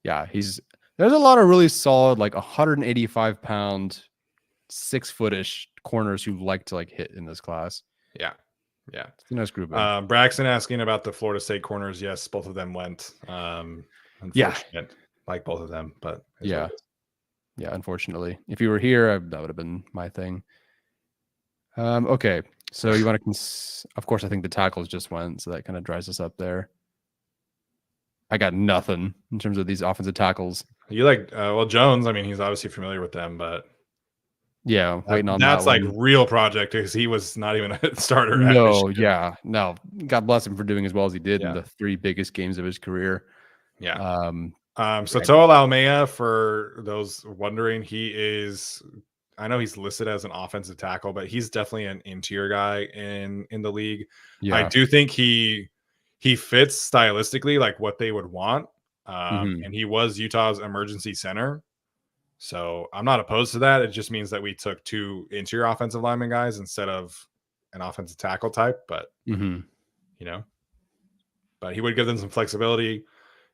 Yeah, there's a lot of really solid, like 185-pound, 6-foot-ish corners who like to like hit in this class. Yeah. It's a nice group. Braxton asking about the Florida State corners. Yes, both of them went. Yeah, like both of them, but yeah. Yeah, unfortunately, if you were here, that would have been my thing. Okay, so you want to, of course, I think the tackles just went, so that kind of dries us up there. I got nothing in terms of these offensive tackles. You like well Jones? I mean, he's obviously familiar with them, but Yeah, waiting on that's that like one. real project because he was not even a starter at No, Michigan. yeah, no. God bless him for doing as well as he did in Yeah. the 3 biggest games of his career. Yeah. Um, So I- Toa Laumea, for those wondering, he is. I know he's listed as an offensive tackle, but he's definitely an interior guy in the league. I yeah, do think he fits stylistically like what they would want, mhm. and he was Utah's emergency center. So I'm not opposed to that. It just means that we took 2 interior offensive lineman guys instead of an offensive tackle type. But Mhm. you know, but he would give them some flexibility.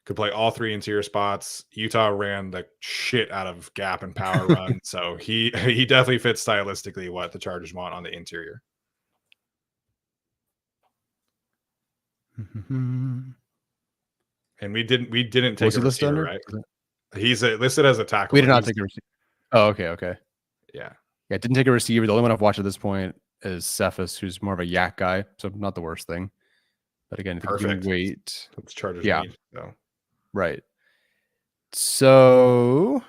Could play all 3 interior spots. Utah ran the shit out of gap and power run, so he he definitely fits stylistically what the Chargers want on the interior. Mhm. And we didn't What was take a he listed receiver, under? right? He's listed as a tackle, We did but not he's take a receiver. Oh, okay, okay. yeah. Yeah, didn't take a receiver. The only one I've watched at this point is Cephas, who's more of a yak guy, so not the worst thing. But again, I think you can Perfect. wait. That's what Chargers Yeah, need. So right. So,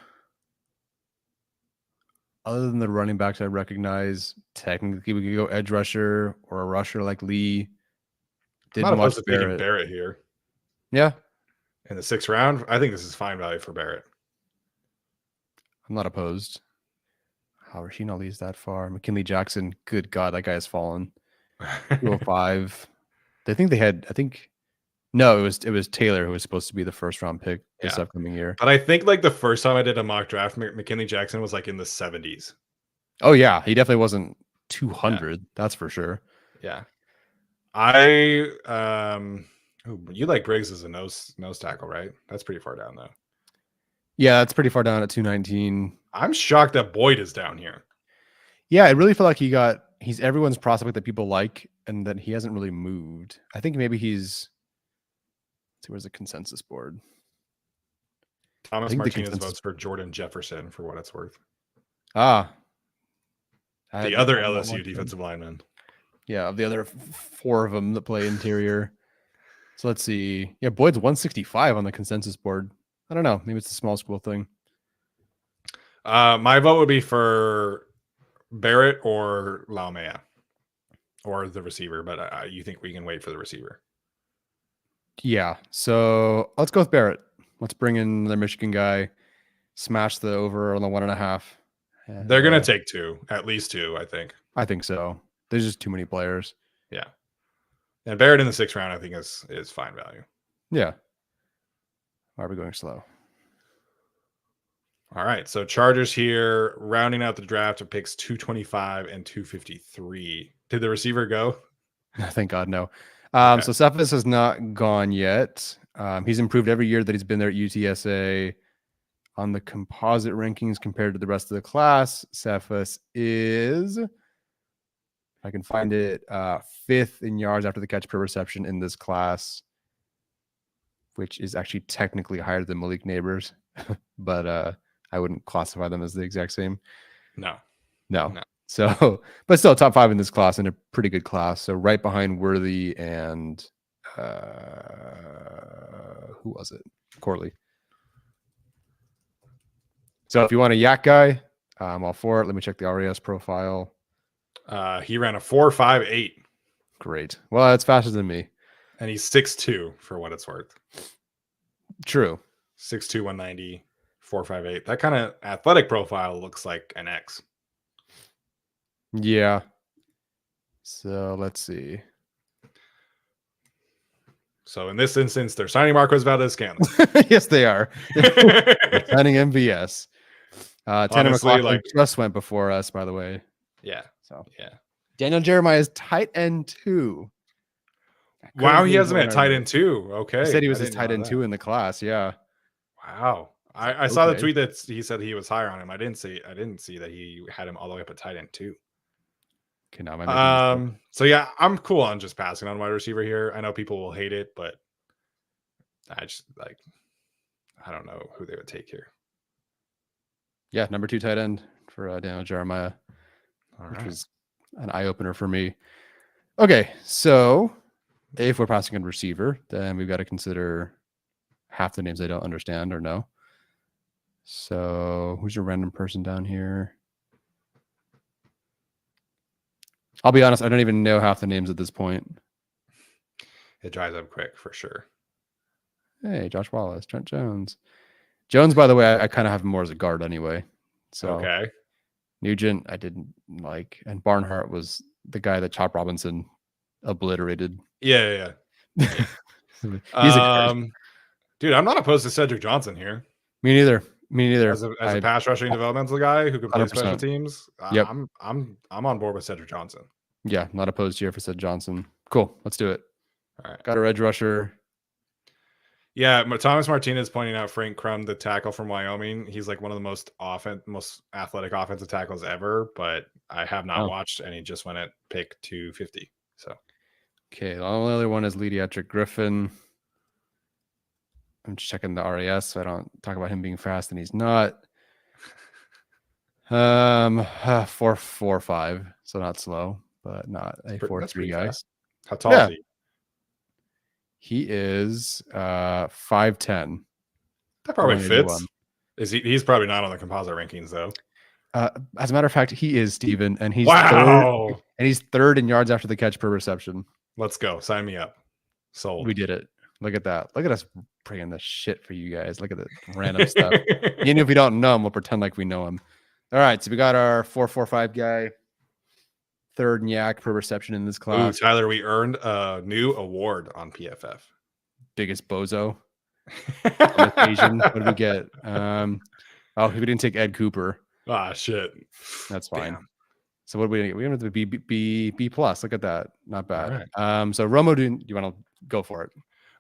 other than the running backs I recognize, technically we could go edge rusher or a rusher like Lee. I'm not Didn't watch opposed to taking Barrett. Barrett here Yeah, in the 6th round. I think this is fine value for Barrett. I'm not opposed. How Rasheen Ali's that far? McKinley Jackson, good God, that guy has fallen. 205. They think they had, I think, no, it was Taylor who was supposed to be the first round pick this Yeah. upcoming year. But I think like the first time I did a mock draft, McKinley Jackson was like in the 70s. Oh, yeah, he definitely wasn't Yeah. 200. That's for sure. Yeah. I you like Briggs as a nose tackle, right? That's pretty far down though. Yeah, that's pretty far down at 219. I'm shocked that Boyd is down here. Yeah, I really feel like he's everyone's prospect that people like, and that he hasn't really moved. I think maybe he's, let's see, where's the consensus board? Thomas think the Martinez consensus- votes for Jordan Jefferson for what it's worth. Ah, The other I'm not LSU watching. defensive lineman. Yeah, of the other 4 of them that play interior. So let's see. Yeah, Boyd's 165 on the consensus board. I don't know. Maybe it's a small school thing. My vote would be for Barrett or Laumea or the receiver, but you think we can wait for the receiver? Yeah. So let's go with Barrett. Let's bring in the Michigan guy. Smash the over on the 1.5. And, They're gonna take 2, at least 2, I think. I think so. There's just too many players. Yeah. And Barrett in the 6th round, I think is fine value. Yeah. Why are we going slow? All right. So Chargers here, rounding out the draft of picks 225 and 253. Did the receiver go? Thank God, no. Okay. So Cephas has not gone yet. He's improved every year that he's been there at UTSA. On the composite rankings compared to the rest of the class, Cephas is, if I can find it, 5th in yards after the catch per reception in this class, which is actually technically higher than Malik Neighbors, but I wouldn't classify them as the exact same. No. No. No. So, but still top 5 in this class, and a pretty good class. So right behind Worthy and who was it? Corley. So if you want a yak guy, I'm all for it. Let me check the RAS profile. He ran a 4.58, Great. Well, that's faster than me. and he's 6'2 for what it's worth. True. 6'2, 190, 4.58. That kind of athletic profile looks like an X. Yeah. So let's see. So in this instance, they're signing Marquez Valdez-Scantling. Yes, they are. They're signing MVS. Tanner Honestly, McLaughlin just went before us, by the way. Yeah. So Yeah. Daniel Jeremiah is tight end 2. Wow, he has him at tight end 2. Okay. He said he was I his didn't tight know end that. 2 in the class. Yeah. Wow. I saw the Okay. tweet that he said he was higher on him. I didn't see that he had him all the way up at tight end 2. Okay, now my So yeah, I'm cool on just passing on wide receiver here. I know people will hate it, but I just I don't know who they would take here. Yeah, number 2 tight end for Daniel Jeremiah, which was an eye opener for me. Okay, so if we're passing a receiver, then we've got to consider half the names I don't understand or know. So who's your random person down here? I'll be honest, I don't even know half the names at this point. It dries up quick for sure. Hey, Josh Wallace, Trent Jones. Jones, by the way, I kind of have him more as a guard anyway. So okay. Nugent, I didn't like, and Barnhart was the guy that Chop Robinson obliterated. Yeah. He's a dude, I'm not opposed to Cedric Johnson here. Me neither. As a pass rushing developmental guy who can play 100%. Special teams, yep. I'm on board with Cedric Johnson. Yeah, not opposed here for Cedric Johnson. Cool, let's do it. All right, got our edge rusher. Yeah, Thomas Martinez pointing out Frank Crum, the tackle from Wyoming. He's like one of the most athletic offensive tackles ever, but I have not watched, and he just went at pick 250. So, okay, the only other one is Pediatric Griffin. I'm just checking the RAS, so I don't talk about him being fast, and he's not. 4.45, so not slow, but not a 4.3 guy. Fast. How tall is he? He is 5'10". That probably fits. He's probably not on the composite rankings though. As a matter of fact, he is, Steven, and he's third in yards after the catch per reception. Let's go. Sign me up. Sold. We did it. Look at that. Look at us bringing the shit for you guys. Look at the random stuff. Even if we don't know him, we'll pretend like we know him. All right, so we got our 4.45 guy, third in yak per reception in this class. Ooh, Tyler, we earned a new award on PFF. Biggest bozo. Asian. What did we get? We didn't take Ed Cooper. Ah, shit. That's fine. Damn. So what do we get? We have to be B plus. Look at that. Not bad. Right. So Romo, do you want to go for it?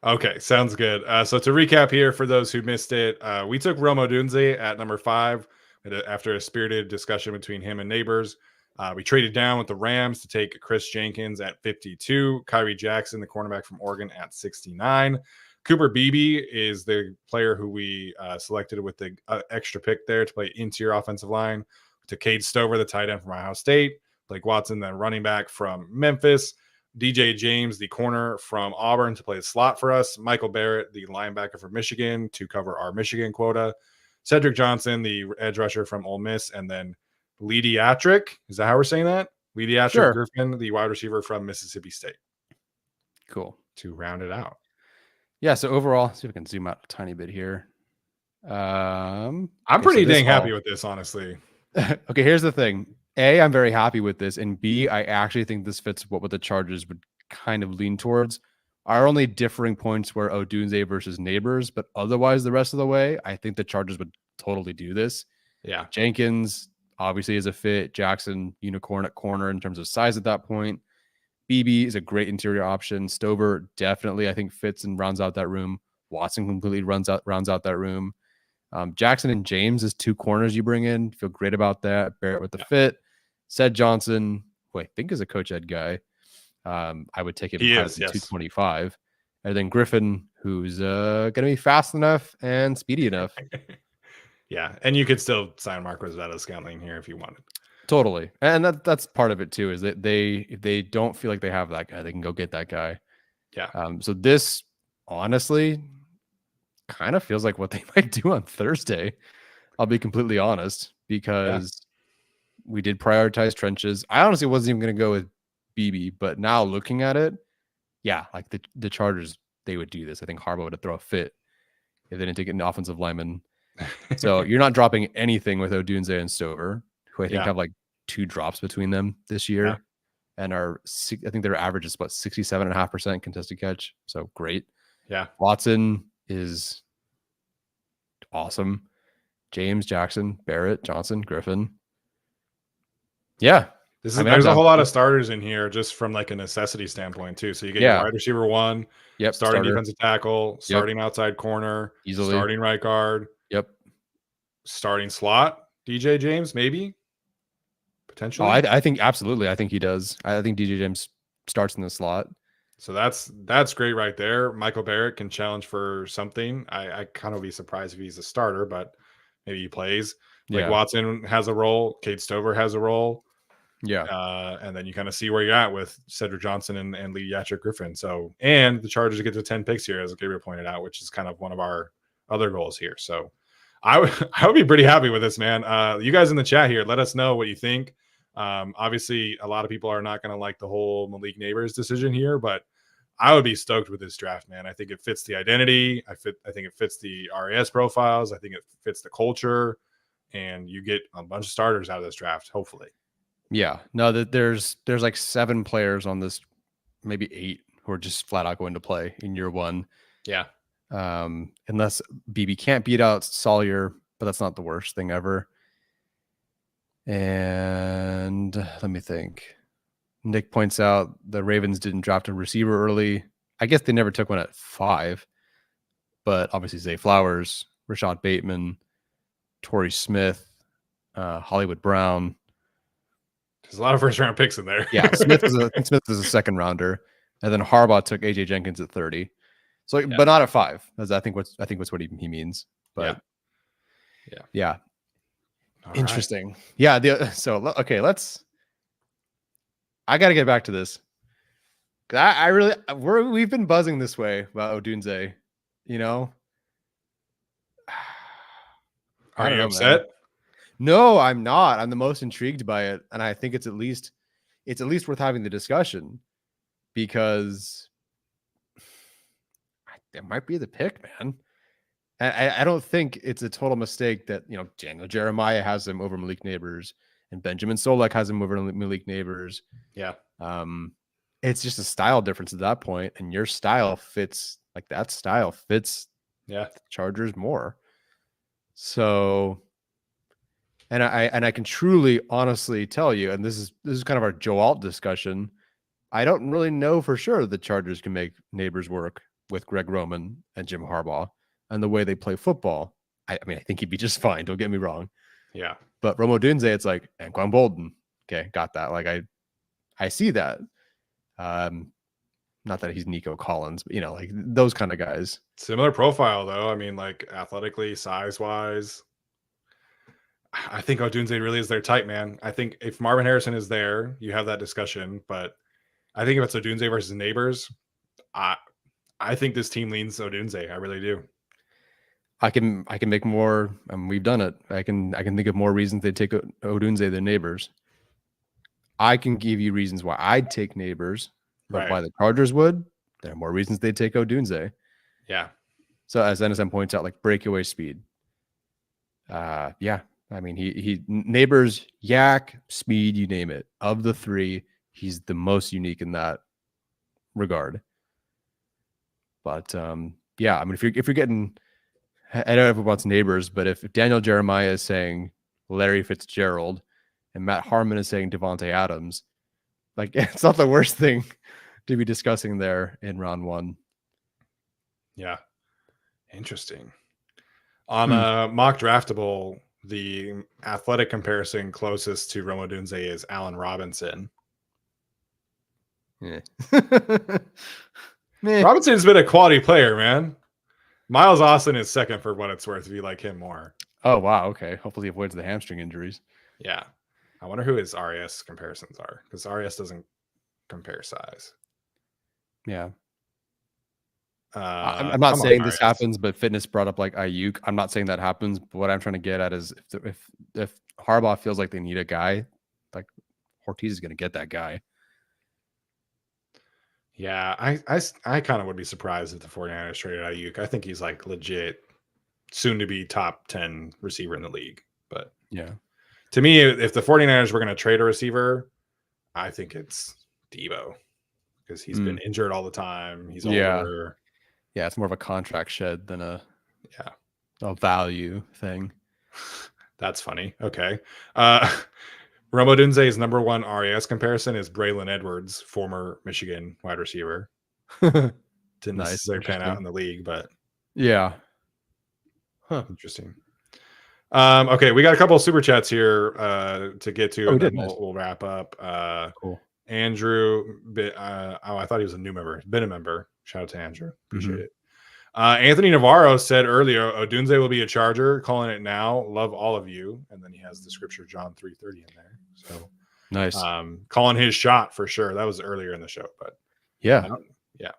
Okay, sounds good. So to recap here, for those who missed it, we took Rome Odunze at number 5 after a spirited discussion between him and Neighbors. We traded down with the Rams to take Chris Jenkins at 52, Kyrie Jackson, the cornerback from Oregon, at 69. Cooper Beebe is the player who we selected with the extra pick there to play interior offensive line. To Cade Stover, the tight end from Ohio State. Blake Watson, the running back from Memphis. DJ James, the corner from Auburn, to play the slot for us. Michael Barrett, the linebacker from Michigan, to cover our Michigan quota. Cedric Johnson, the edge rusher from Ole Miss. And then Pediatric, is that how we're saying that? Pediatric Griffin, the wide receiver from Mississippi State. Cool. To round it out. Yeah, so overall, see if we can zoom out a tiny bit here. I'm pretty dang happy with this, honestly. Okay, here's the thing. A, I'm very happy with this. And B, I actually think this fits what the Chargers would kind of lean towards. Our only differing points were Odunze versus Neighbors, but otherwise the rest of the way, I think the Chargers would totally do this. Yeah. Jenkins obviously is a fit. Jackson, unicorn at corner in terms of size at that point. BB is a great interior option. Stover definitely, I think, fits and rounds out that room. Watson completely rounds out that room. Jackson and James is 2 corners you bring in. Feel great about that. Barrett with the fit. Ced Johnson, who I think is a coach ed guy. I would take him at 225. And then Griffin, who's going to be fast enough and speedy enough. Yeah, and you could still sign Marquez Valdes-Scantling here if you wanted. Totally. And that's part of it too, is that if they don't feel like they have that guy, they can go get that guy. Yeah. So this honestly kind of feels like what they might do on Thursday. I'll be completely honest, because we did prioritize trenches. I honestly wasn't even going to go with BB, but now looking at it, like the Chargers, they would do this. I think Harbaugh would throw a fit if they didn't take an offensive lineman. So you're not dropping anything with Odunze and Stover, who I think have like 2 drops between them this year, and I think their average is about 67.5% contested catch. So great. Yeah. Watson is awesome. James, Jackson, Barrett, Johnson, Griffin. Yeah. There's a whole lot of starters in here just from like a necessity standpoint too. So you get your wide receiver 1, starting defensive tackle, starting outside corner, easily starting right guard, starting slot, DJ James, maybe. Potentially. Oh, I think absolutely. I think he does. I think DJ James starts in the slot. So that's great right there. Michael Barrett can challenge for something. I kind of be surprised if he's a starter, but maybe he plays. Like Yeah. Watson has a role, Cade Stover has a role. Yeah. And then you kind of see where you're at with Cedric Johnson and Lee Yatrick Griffin. So, and the Chargers get to 10 picks here, as Gabriel pointed out, which is kind of one of our other goals here. So I would be pretty happy with this, man. You guys in the chat here, let us know what you think. Obviously, a lot of people are not going to like the whole Malik Neighbors decision here, but I would be stoked with this draft, man. I think it fits the identity. I think it fits the RAS profiles. I think it fits the culture, and you get a bunch of starters out of this draft, hopefully. Yeah. No, that there's like 7 players on this, maybe 8, who are just flat out going to play in year 1. Yeah. Unless BB can't beat out Sawyer, but that's not the worst thing ever. And let me think. Nick points out the Ravens didn't draft a receiver early. I guess they never took one at 5, but obviously Zay Flowers, Rashad Bateman, Torrey Smith, Hollywood Brown. There's a lot of first round picks in there. Yeah, Smith is a second rounder, and then Harbaugh took AJ Jenkins at 30. So, yeah. But not at 5. As I think what's what he means. But yeah. All interesting. Right. Yeah. So okay, I got to get back to this. We've been buzzing this way about Odunze. You know. Are you upset? Man. No, I'm not. I'm the most intrigued by it, and I think it's at least worth having the discussion, because it might be the pick, man. I don't think it's a total mistake that, you know, Daniel Jeremiah has him over Malik Neighbors and Benjamin Solak has him over Malik Neighbors. Yeah. It's just a style difference at that point, and your style fits, like that style fits the Chargers more. So, and I can truly honestly tell you, and this is kind of our Joe Alt discussion, I don't really know for sure the Chargers can make Neighbors work with Greg Roman and Jim Harbaugh and the way they play football. I mean, I think he'd be just fine. Don't get me wrong. Yeah. But Rome Odunze, it's like Anquan Bolden. Okay, got that. Like I see that. Not that he's Nico Collins, but, you know, like those kind of guys. Similar profile, though. I mean, like athletically, size-wise, I think Odunze really is their type, man. I think if Marvin Harrison is there, you have that discussion. But I think if it's Odunze versus Neighbors, I think this team leans Odunze. I really do. I can make more. We've done it. I can think of more reasons they take Odunze than Neighbors. I can give you reasons why I'd take Neighbors, but why the Chargers would. There are more reasons they'd take Odunze. Yeah. So as NSM points out, like breakaway speed. Yeah. I mean, he Neighbors, yak, speed, you name it. Of the 3, he's the most unique in that regard. But yeah, I mean, if you're getting, I don't know if it wants Neighbors, but if Daniel Jeremiah is saying Larry Fitzgerald and Matt Harmon is saying Devontae Adams, like it's not the worst thing to be discussing there in round 1. Yeah. Interesting. On a mock draftable, the athletic comparison closest to Rome Odunze is Allen Robinson. Yeah. Robinson's been a quality player, man. Miles Austin is second for what it's worth if you like him more. Oh, wow. Okay. Hopefully he avoids the hamstring injuries. Yeah. I wonder who his RAS comparisons are, because RAS doesn't compare size. Yeah. I'm not saying this happens, but Fitness brought up like Ayuk. I'm not saying that happens, but what I'm trying to get at is if Harbaugh feels like they need a guy, like Ortiz is going to get that guy. Yeah, I kind of would be surprised if the 49ers traded Ayuk. I think he's like legit soon to be top 10 receiver in the league. But yeah, to me, if the 49ers were going to trade a receiver, I think it's Debo, because he's been injured all the time. He's older. Yeah, it's more of a contract shed than a value thing. That's funny. Okay. Rome Odunze's number 1 RAS comparison is Braylon Edwards, former Michigan wide receiver. Didn't necessarily pan out in the league, but yeah. Interesting. Okay, we got a couple of super chats here to get to, and then we'll wrap up. Cool. Andrew, I thought he was a new member. Been a member. Shout out to Andrew. Appreciate it. Anthony Navarro said earlier, Odunze will be a Charger, calling it now. Love all of you. And then he has the scripture John 3:30 in there. So Nice. calling his shot for sure. That was earlier in the show, but yeah. Yeah.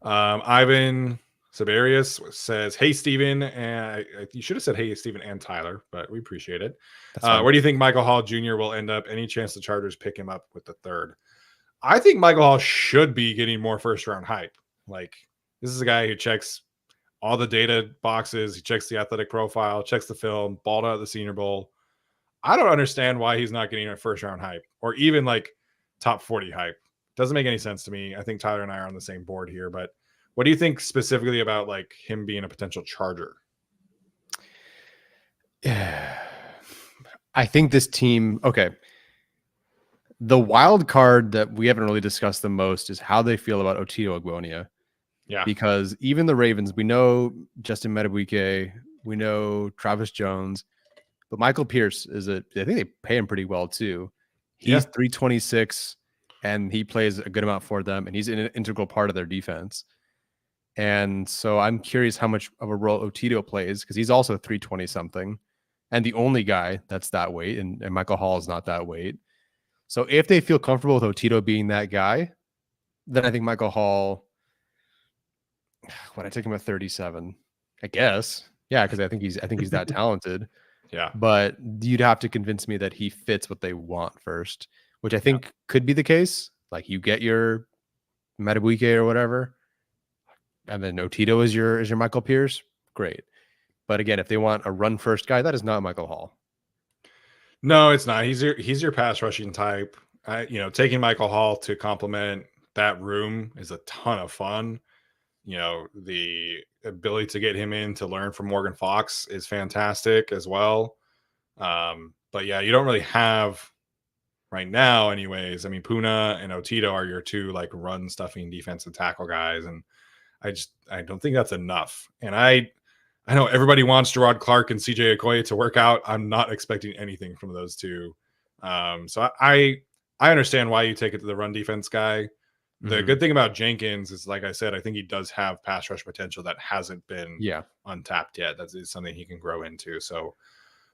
Ivan Siberius says, "Hey, Steven." And you should have said, "Hey, Steven and Tyler," but we appreciate it. Where do you think Michael Hall Jr. will end up? Any chance the Chargers pick him up with the third? I think Michael Hall should be getting more first round hype. Like, this is a guy who checks all the data boxes. He checks the athletic profile, checks the film, balled out at the Senior Bowl. I don't understand why he's not getting a first round hype or even like top 40 hype. Doesn't make any sense to me. I think Tyler and I are on the same board here, but what do you think specifically about like him being a potential Charger? I think this team, okay. The wild card that we haven't really discussed the most is how they feel about Otito Ogbonnia. Yeah. Because even the Ravens, we know Justin Madubuike, we know Travis Jones, but Michael Pierce I think they pay him pretty well too. He's 326 and he plays a good amount for them, and he's an integral part of their defense. And so I'm curious how much of a role Otito plays, because he's also 320 something and the only guy that's that weight, and Michael Hall is not that weight. So if they feel comfortable with Otito being that guy, then I think Michael Hall, I take him at 37, I guess. Yeah, because I think he's that talented. Yeah. But you'd have to convince me that he fits what they want first, which I think could be the case. Like, you get your Madubuike or whatever, and then Otito is your Michael Pierce. Great. But again, if they want a run first guy, that is not Michael Hall. No, it's not. He's your pass rushing type. Taking Michael Hall to complement that room is a ton of fun. The ability to get him in to learn from Morgan Fox is fantastic as well. But yeah, you don't really have right now anyways. I mean, Puna and Otito are your two like run stuffing defensive tackle guys. And I don't think that's enough. And I know everybody wants Gerard Clark and CJ Okoye to work out. I'm not expecting anything from those two. So I understand why you take it to the run defense guy. The good thing about Jenkins is, like I said, I think he does have pass rush potential that hasn't been untapped yet. That is something he can grow into. So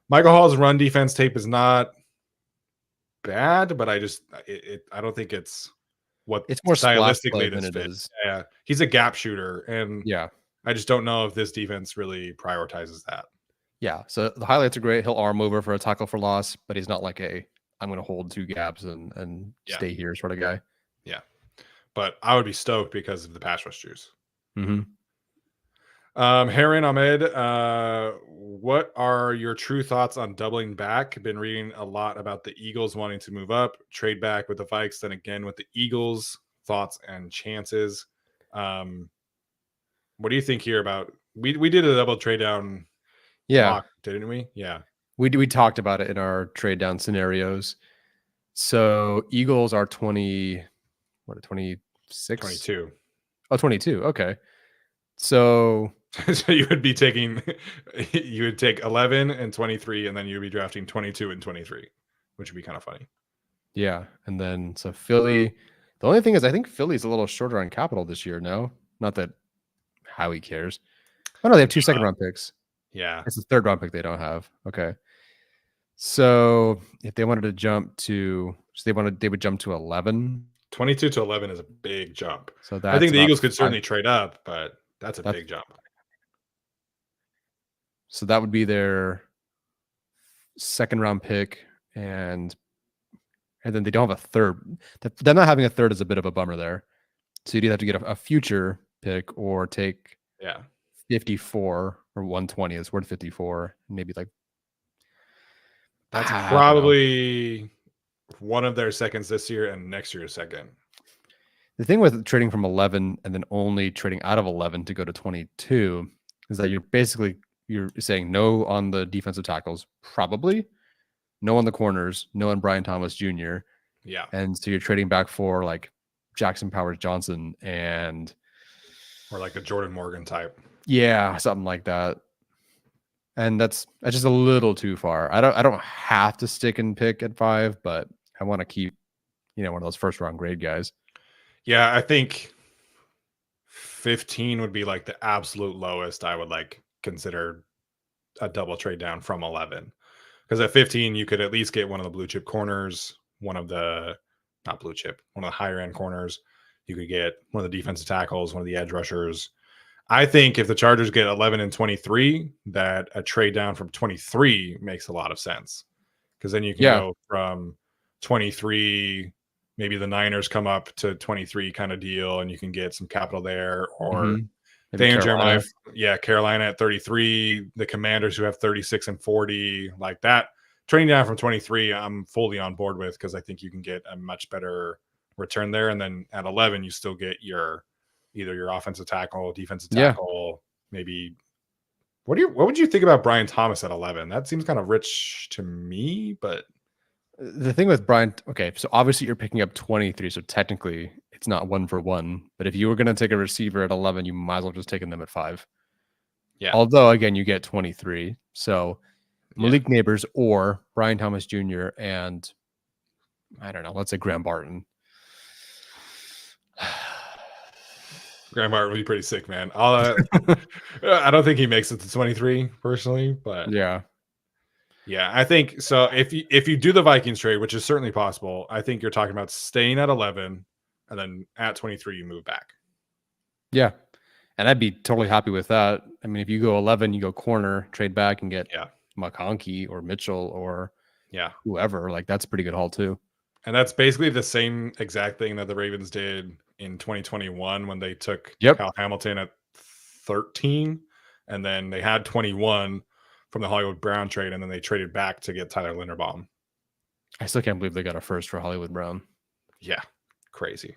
Michael Hall's run defense tape is not bad, but I don't think it's more stylistically than this it fits. is. Yeah, he's a gap shooter, and yeah, I just don't know if this defense really prioritizes that. Yeah, so the highlights are great. He'll arm over for a tackle for loss, but he's not like I'm going to hold two gaps and stay here sort of guy. Yeah, but I would be stoked because of the pass rush juice. Mm-hmm. Heron Ahmed, what are your true thoughts on doubling back? Been reading a lot about the Eagles wanting to move up, trade back with the Vikes, then again with the Eagles. Thoughts and chances. What do you think here about we did a double trade down? Yeah, mock, didn't we? Yeah, we talked about it in our trade down scenarios. So Eagles are 20, what are 26? 22. Oh, 22. Okay. So you would be taking, you would take 11 and 23, and then you'd be drafting 22 and 23, which would be kind of funny. Yeah. And then, so Philly, the only thing is I think Philly's a little shorter on capital this year. No, not that Howie cares. Oh no, they have 2 second round picks. Yeah. It's the 3rd round pick they don't have. Okay. So if they wanted to jump to, they would jump to 11. 22 to 11 is a big jump. So I think the Eagles could certainly trade up, but that's a big jump. So that would be their 2nd round pick, and then they don't have a 3rd. Them not having a 3rd is a bit of a bummer there. So you'd have to get a future pick or take 54 or 120 is worth 54, maybe like that's probably one of their seconds this year and next year's second. The thing with trading from 11 and then only trading out of 11 to go to 22 is that you're saying no on the defensive tackles, probably no on the corners, no on Brian Thomas Jr. Yeah. And so you're trading back for like Jackson Powers Johnson or like a Jordan Morgan type. Yeah, something like that. And that's just a little too far. I don't have to stick and pick at 5, but I want to keep, one of those 1st round grade guys. Yeah, I think 15 would be like the absolute lowest I would like consider a double trade down from 11. Because at 15, you could at least get one of the blue chip corners, one of the not blue chip, one of the higher end corners. You could get one of the defensive tackles, one of the edge rushers. I think if the Chargers get 11 and 23, that a trade down from 23 makes a lot of sense. Because then you can go from 23, maybe the Niners come up to 23 kind of deal, and you can get some capital there. Or Dan Jeremiah, Carolina at 33, the Commanders who have 36 and 40, like that. Trading down from 23, I'm fully on board with, because I think you can get a much better return there. And then at 11, you still get either your offensive tackle, defensive tackle, maybe. What would you think about Brian Thomas at 11? That seems kind of rich to me, but the thing with Brian, okay, so obviously you're picking up 23, so technically it's not 1-for-1. But if you were going to take a receiver at 11, you might as well just take them at 5. Yeah. Although again, you get 23. So Malik Neighbors or Brian Thomas Jr. and I don't know, let's say Graham Barton. Graham Barton would be pretty sick, man. I don't think he makes it to 23 personally, but yeah, I think so. If you do the Vikings trade, which is certainly possible, I think you're talking about staying at 11, and then at 23 you move back. Yeah, and I'd be totally happy with that. I mean, if you go 11, you go corner, trade back, and get McConkey or Mitchell or whoever. Like that's a pretty good haul too. And that's basically the same exact thing that the Ravens did in 2021 when they took Kyle Hamilton at 13, and then they had 21 from the Hollywood Brown trade, and then they traded back to get Tyler Linderbaum. I still can't believe they got a first for Hollywood Brown. Yeah, crazy.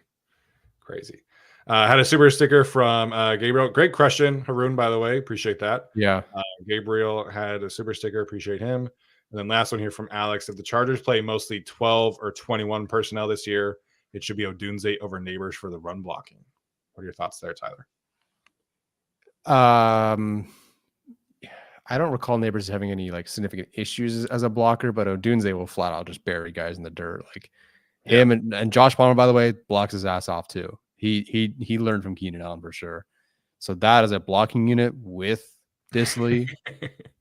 Had a super sticker from Gabriel. Great question, Haroon, by the way. Appreciate that. Yeah. Gabriel had a super sticker. Appreciate him. And then last one here from Alex. If the Chargers play mostly 12 or 21 personnel this year, it should be Odunze over Neighbors for the run blocking. What are your thoughts there, Tyler? I don't recall Neighbors having any like significant issues as a blocker, but Odunze will flat out just bury guys in the dirt. Like him and Josh Palmer, by the way, blocks his ass off too. He learned from Keenan Allen for sure. So that is a blocking unit with Disley,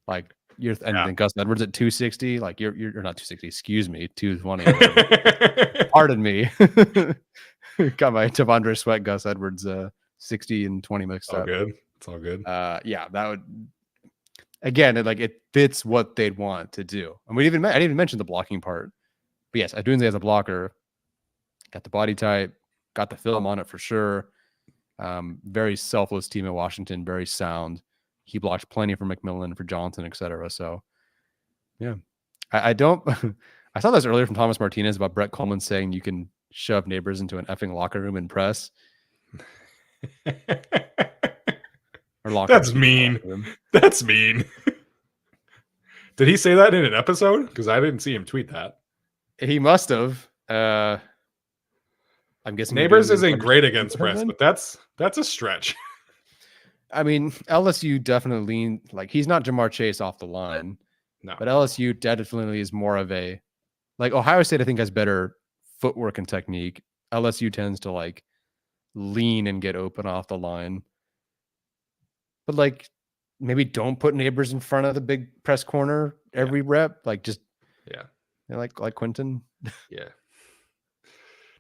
like and Gus Edwards at 260. Like you're not 260. Excuse me, 220. Pardon me. Got my T'Vondre Sweat, Gus Edwards, 60 and 20 mixed up. Good. It's all good. That would. Again, it fits what they'd want to do. And I didn't even mention the blocking part. But yes, Odunze as a blocker, got the body type, got the film on it for sure. Very selfless team in Washington, very sound. He blocked plenty for McMillan, for Johnson, etc. So, yeah. I don't... I saw this earlier from Thomas Martinez about Brett Coleman saying you can shove Neighbors into an effing locker room and press. That's mean. That's mean. Did he say that in an episode? Because I didn't see him tweet that. He must have. I'm guessing Neighbors isn't great against press, but that's a stretch. I mean, LSU definitely lean like he's not Jamar Chase off the line. No. But LSU definitely is more of a like Ohio State, I think, has better footwork and technique. LSU tends to like lean and get open off the line. But like maybe don't put Neighbors in front of the big press corner every rep. Like just like Quentin. Yeah.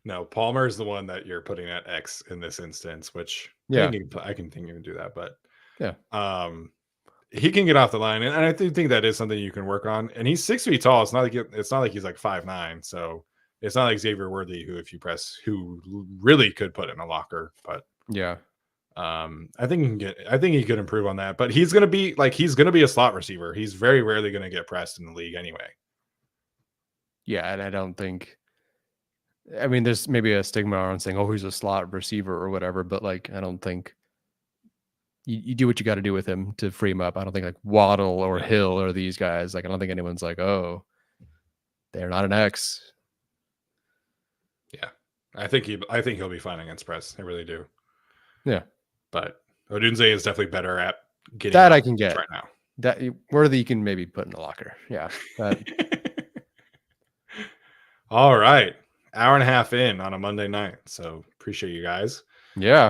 No, Palmer is the one that you're putting at X in this instance, which I can think you can do that, but he can get off the line, and I think that is something you can work on. And he's 6 feet tall. It's not like he's like 5'9", so it's not like Xavier Worthy, who if you press, who really could put in a locker. But I think he could improve on that. But he's gonna be a slot receiver. He's very rarely gonna get pressed in the league anyway. Yeah, and I don't think. I mean, there's maybe a stigma around saying, "Oh, he's a slot receiver" or whatever, but like, I don't think you do what you got to do with him to free him up. I don't think like Waddle or Hill or these guys. Like, I don't think anyone's like, "Oh, they're not an X." Yeah, I think he'll be fine against press. I really do. Yeah, but Odunze is definitely better at getting that. I can get right now. That Worthy you can maybe put in a locker. Yeah. All right. Hour and a half in on a Monday night. So appreciate you guys. Yeah.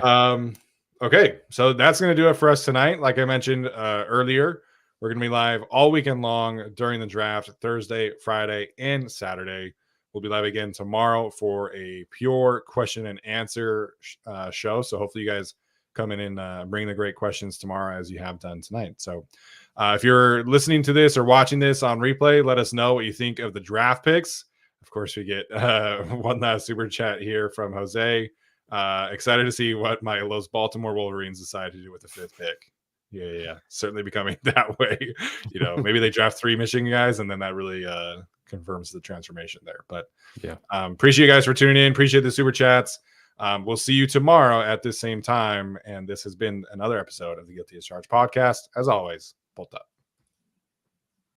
Okay, so that's going to do it for us tonight. Like I mentioned earlier, we're going to be live all weekend long during the draft, Thursday, Friday, and Saturday. We'll be live again tomorrow for a pure question and answer show. So hopefully you guys come in and bring the great questions tomorrow as you have done tonight. So if you're listening to this or watching this on replay, let us know what you think of the draft picks. Of course, we get one last super chat here from Jose. Excited to see what my Los Baltimore Wolverines decide to do with the 5th pick. Yeah. Certainly becoming that way. Maybe they draft 3 Michigan guys, and then that really confirms the transformation there. But yeah, appreciate you guys for tuning in. Appreciate the super chats. We'll see you tomorrow at this same time. And this has been another episode of the Guilty as Charged podcast. As always, bolt up.